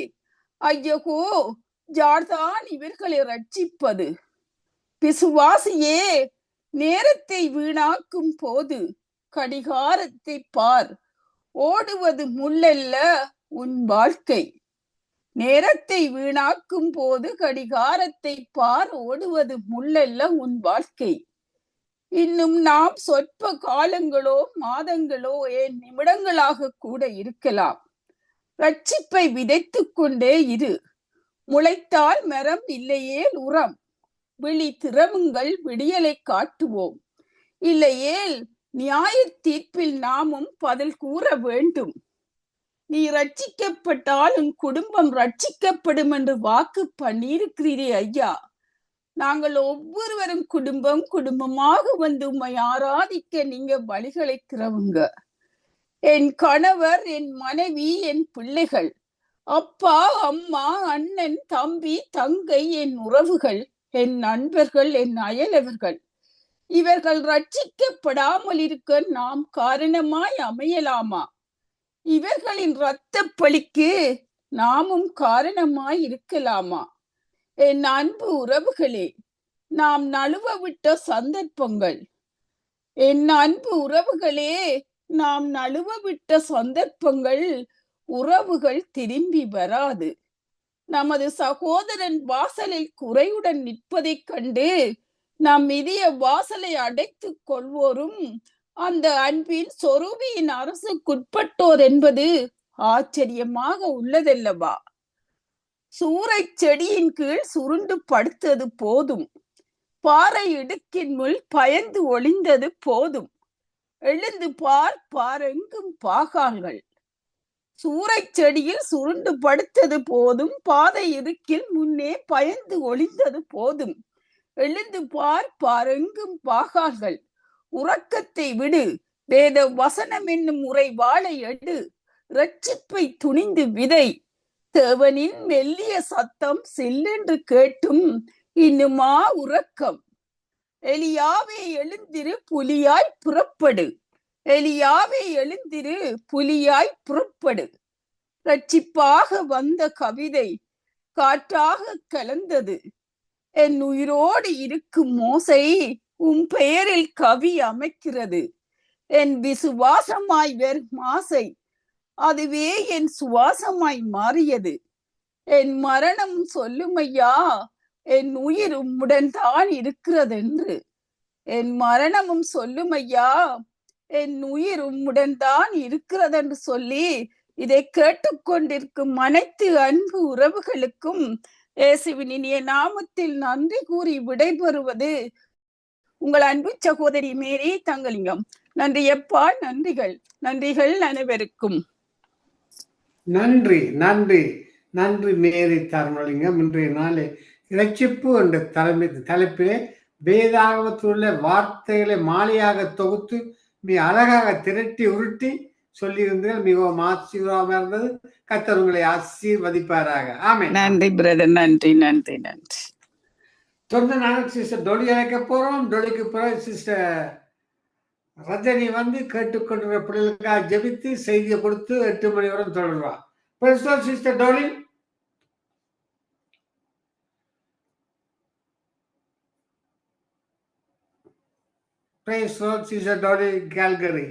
ஐயகோ, யார்தான் இவர்களை ரட்சிப்பது? விசுவாசியே, நேரத்தை வீணாக்கும் போது கடிகாரத்தை பார், ஓடுவது முள்ளல்ல உன் வாழ்க்கை. நேரத்தை வீணாக்கும் போது கடிகாரத்தை பார், ஓடுவது முள்ளல்ல உன் வாழ்க்கை. இன்னும் நாம் சொற்ப காலங்களோ மாதங்களோ ஏன் நிமிடங்களாக கூட இருக்கலாம். ரட்சிப்பை விதைத்துக் கொண்டே இரு. முளைத்தால் மரம், இல்லையேல் உரம். விழி திறவுங்கள், விடியலை காட்டுவோம். இல்லையேல் நியாய தீர்ப்பில் நாமும் பதில் கூற வேண்டும். நீ ரட்சிக்கப்பட்டால் உன் குடும்பம் ரட்சிக்கப்படும் என்று வாக்கு பண்ணியிருக்கிறீரே ஐயா. நாங்கள் ஒவ்வொருவரும் குடும்பம் குடும்பமாக வந்து உம்மை ஆராதிக்க நீங்க வழிகளை திறவுங்க. என் கணவர், என் மனைவி, என் பிள்ளைகள், அப்பா, அம்மா, அண்ணன், தம்பி, தங்கை, என் உறவுகள், என் நண்பர்கள், என் அயலவர்கள், இவர்கள் ரட்சிக்கப்படாமல் இருக்க நாம் காரணமாய் அமையலாமா? இவர்களின் இரத்த பலிக்கு நாமும் காரணமாய் இருக்கலாமா? என் அன்பு உறவுகளே, நாம் நழுவ விட்ட சந்தர்ப்பங்கள், என் அன்பு உறவுகளே, நாம் நழுவ விட்ட சந்தர்ப்பங்கள், உறவுகள் திரும்பி வராது. நமது சகோதரன் வாசலில் குறையுடன் நிற்பதைக் கண்டு நம் இதய வாசலை அடைத்துக் கொள்வோரும் அந்த அன்பின் சொரூபியின் அரசுக்குட்பட்டோர் என்பது ஆச்சரியமாக உள்ளதல்லவா? சூறை செடியின் கீழ் சுருண்டு படுத்தது போதும், பாறை இடுக்கின் முள் பயந்து ஒளிந்தது போதும். எழுந்து பார், பாரெங்கும் பாகால்கள். சூறை செடியில் சுருண்டு படுத்தது போதும், பாதை இடுக்கில் முன்னே பயந்து ஒளிந்தது போதும். எழுந்து பார், பாரெங்கும் பாகால்கள். உறக்கத்தை விடு, வேத வசனம் என்னும் உரை வாளை எடு. ரட்சிப்பை துணிந்து விதை. தேவனின் மெல்லிய சத்தம் சில்லென்று கேட்டும் இன்னுமா உறக்கம்? எலியாவே எழுந்திரு, புலியாய் புறப்படு. எலியாவே எழுந்திரு, புலியாய் புறப்படு. ரட்சிப்பாக வந்த கவிதை காற்றாக கலந்தது. என் உயிரோடு இருக்கும் மோசை உன் பெயரில் கவி அமைக்கிறது. என் விசுவாசமாய் வரும் ஆசை அதுவே என் சுவாசமாய் மாறியது. என் மரணம் சொல்லுமையா, என் உயிர் உம்முடன் தான் இருக்கிறதென்று. என் மரணமும் சொல்லுமையா, என் உயிர் உம்முடன் தான் இருக்கிறதென்று சொல்லி இதை கேட்டுக்கொண்டிருக்கும் அனைத்து அன்பு உறவுகளுக்கும் இயேசுவின் இனிய நாமத்தில் நன்றி கூறி விடைபெறுவது உங்கள் அன்பு சகோதரி மேரி தங்கலிங்கம். நன்றி அப்பா, நன்றிகள். நன்றிகள் அனைவருக்கும். நன்றி நன்றி நன்றி மேரி தர்மலிங்கம். இன்றைய நாளே இரட்சிப்பு என்ற தலைப்பிலே வேதாகமத்தில் உள்ள வார்த்தைகளை மாலையாக தொகுத்து மிக அழகாக திரட்டி உருட்டி சொல்லியிருந்தீர்கள். மிகவும் ஆசீர்வாதமாக இருந்தது. கர்த்தர் உங்களை ஆசீர்வதிப்பாராக. ஆமென். நன்றி பிரதர், நன்றி நன்றி நன்றி. தொடர்ந்து நாங்கள் சிஸ்டர் டொலி அழைக்க போறோம். டொலிக்கு பிறகு சிஸ்டர் ரஜினி வந்து கேட்டுக்கொண்டிருக்கிற பிள்ளைகளுக்காக ஜெபித்து செய்தியை கொடுத்து 8 மணி வரை தொடர்வா. Sister Dolly. Sister Dolly Calgary.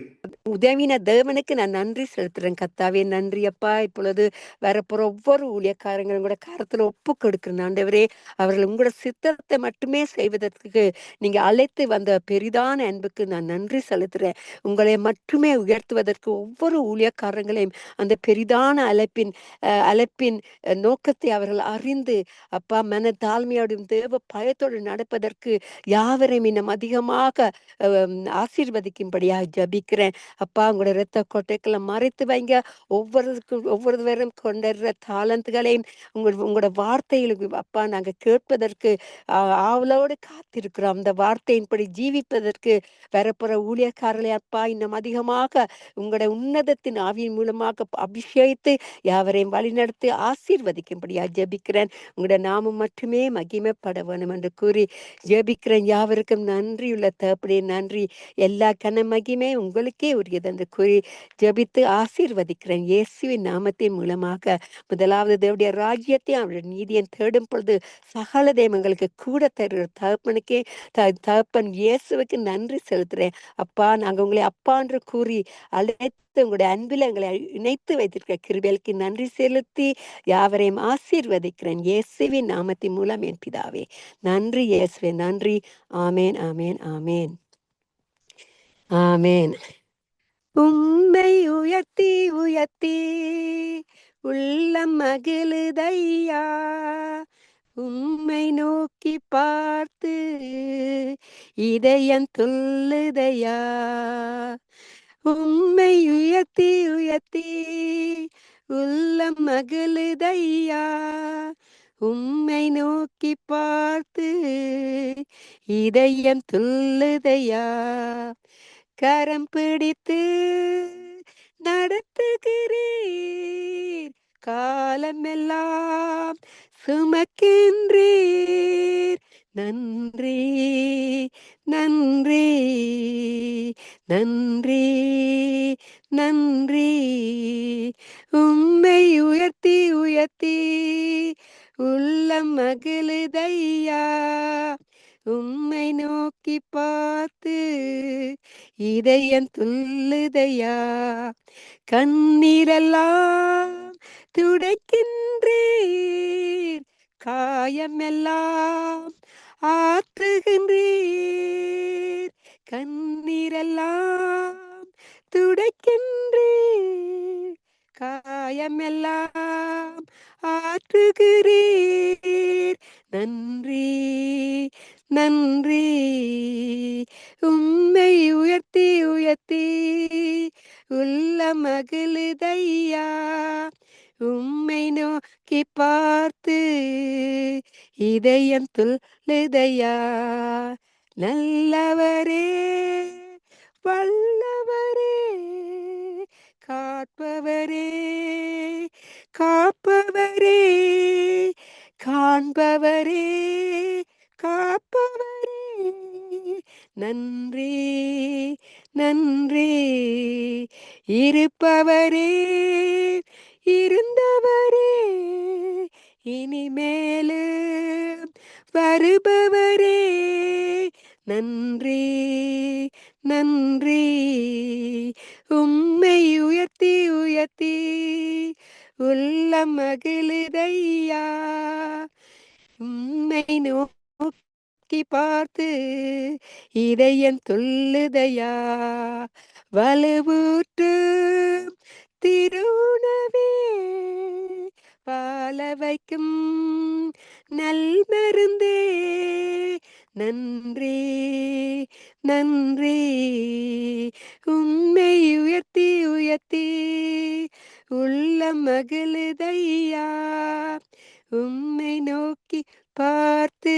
உதவின தேவனுக்கு நான் நன்றி செலுத்துறேன். கர்த்தாவே நன்றி அப்பா. இப்பொழுது வரப்போற ஒவ்வொரு ஊழியக்காரங்களும் கூட கருத்துல ஒப்பு கொடுக்கிறேன் ஆண்டவரே. அவர்கள் உங்களோட சித்தத்தை மட்டுமே செய்வதற்கு நீங்க அழைத்து வந்த பெரிதான அன்புக்கு நான் நன்றி செலுத்துறேன். உங்களை மட்டுமே உயர்த்துவதற்கு ஒவ்வொரு ஊழியக்காரங்களையும் அந்த பெரிதான அழைப்பின் நோக்கத்தை அவர்கள் அறிந்து அப்பா மன தாழ்மையோடும் தேவ பயத்தோடு நடப்பதற்கு யாவரையும் இன்னும் அதிகமாக ஆசீர்வதிக்கும்படியாக ஜபிக்கிறேன். அப்பா உங்களுடைய இரத்த கொட்டைக்குள்ள மறைத்து வைங்க. ஒவ்வொருவரும் கொண்டிருக்கிற தாளந்துகளையும் உங்களோட வார்த்தைகளுக்கு அப்பா நாங்க கேட்பதற்கு ஆவலோடு காத்திருக்கிறோம். அந்த வார்த்தையின்படி ஜீவிப்பதற்கு வரப்புற ஊழியக்காரர்களே அப்பா இன்னும் அதிகமாக உங்களுடைய உன்னதத்தின் ஆவியின் மூலமாக அபிஷேகித்து யாவரையும் வழிநடத்தி ஆசீர்வதிக்கும்படியா ஜெபிக்கிறேன். உங்களுடைய நாமம் மட்டுமே மகிமைப்பட வேணும் என்று கூறி ஜெபிக்கிறேன். யாவருக்கும் நன்றியுள்ள தகப்பனே, நன்றி. எல்லா கன மகிமே உங்களுக்கே உரியது என்று கூறி ஜெபித்து ஆசீர்வதிக்கிறேன். இயேசுவின் நாமத்தின் மூலமாக முதலாவது தேவனுடைய ராஜ்யத்தை அவருடைய நீதியை தேடும் பொழுது சகல தெய்வங்களுக்கு கூட தருகிற தகப்பனுக்கே தகப்பன் இயேசுவுக்கு நன்றி செலுத்துறேன். அப்பா நாங்கள் உங்களை அப்பா என்று கூறி அழைத்து உங்களுடைய அன்பில் எங்களை இணைத்து வைத்திருக்கிற கிருபைகளுக்கு நன்றி செலுத்தி யாவரையும் ஆசீர்வதிக்கிறேன். இயேசுவின் நாமத்தின் மூலம் என் பிதாவே. நன்றி இயேசுவே, நன்றி. ஆமேன், ஆமேன், ஆமேன், ஆமேன். உம்மை உயர்த்தி உயர்த்தி உள்ளம் மகிழுதையா, உம்மை நோக்கி பார்த்து இதயம் துள்ளுதையா. உம்மை உயர்த்தி உயர்த்தி உள்ளம் மகிழுதையா, உம்மை நோக்கி பார்த்து இதயம் துள்ளுதையா. கரம் பிடித்து நடத்துகிறீர், காலமெல்லாம் சுமக்கின்றீர். நன்றி நன்றி நன்றி நன்றி. உம்மை உயர்த்தி உயர்த்தி உள்ளம் மகிழுதையா, உம்மை நோக்கி பார்த்து இதயம் துள்ளுதையா. கண்ணீரெல்லாம் துடைக்கின்றீர், காயமெல்லாம் ஆற்றுகின்றீர். கண்ணீரெல்லாம் துடைக்கின்றீர், காயமெல்லாம் ஆற்றுகிறீர். நன்றி நன்றி. உம்மை உயர்த்தி உயர்த்தி உள்ள மகிழுதையா, உம்மை நோக்கி பார்த்து இதயம் துள்ளுதையா. நல்லவரே வல்லவரே காப்பவரே காப்பவரே காண்பவரே காப்பவரே. நன்றி நன்றி. இருப்பவரே இருந்தவரே இனிமேலும் வருபவரே. நன்றி நன்றி. உம்மை உயர்த்தி உயர்த்தி உள்ள மகிழுதையா, உம்மை நோக்கி பார்த்து இதயம் துள்ளுதையா. வலுவூற்று திருணவே பால வைக்கும் நல் மருந்தே. நன்றி நன்றி. உம்மை உயர்த்தி உயர்த்தி உள்ள மகிழுதையா, உம்மை நோக்கி பார்த்து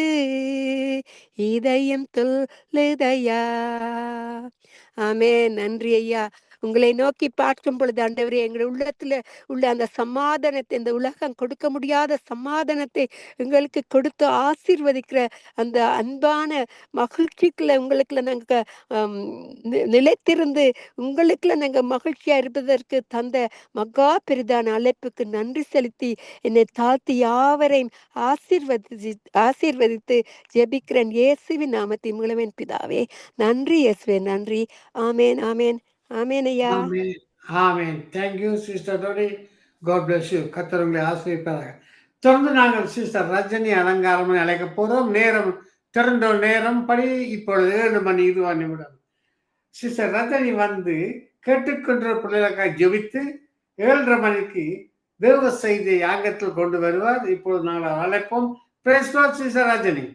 இதயம் துள்ளுதையா. ஆமே. நன்றி ஐயா. உங்களை நோக்கி பார்க்கும் பொழுது ஆண்டவரே, எங்கள் உள்ளத்துல உள்ள அந்த சமாதானத்தை, இந்த உலகம் கொடுக்க முடியாத சமாதானத்தை எங்களுக்கு கொடுத்து ஆசீர்வதிக்கிற அந்த அன்பான மகிழ்ச்சிக்குள்ள உங்களுக்குள்ள நாங்க நிலைத்திருந்து உங்களுக்குள்ள நாங்க மகிழ்ச்சியா இருப்பதற்கு தந்த மகா பெரிதான அழைப்புக்கு நன்றி செலுத்தி என்னை தாழ்த்தி யாவரையும் ஆசீர்வதித்து ஜெபிக்கிறேன். இயேசுவின் நாமத்தின் மூலம் என் பிதாவே. நன்றி இயேசுவே, நன்றி. ஆமேன் ஆமேன் ஆமேன் ஐயா. ஆமென் ஆமென். Thank you sister Dory. God bless you. கர்த்தர் உங்களை ஆசீர்வதிப்பாராக. தொடர்ந்து நாங்கள் சிஸ்டர் ரஜினி அலங்காரம் அழைக்க போறோம். நேரம் திறந்த நேரம் படி இப்பொழுது 7:20 நிமிடம். சிஸ்டர் ரஜினி வந்து கேட்டுக்கொண்ட பிள்ளைகளுக்காக ஜெபித்து 7:30 மணிக்கு தேவ செய்தியை ஆங்கத்தில் கொண்டு வருவார். இப்பொழுது நாங்கள் அழைப்போம். Praise the Lord sister Rajini.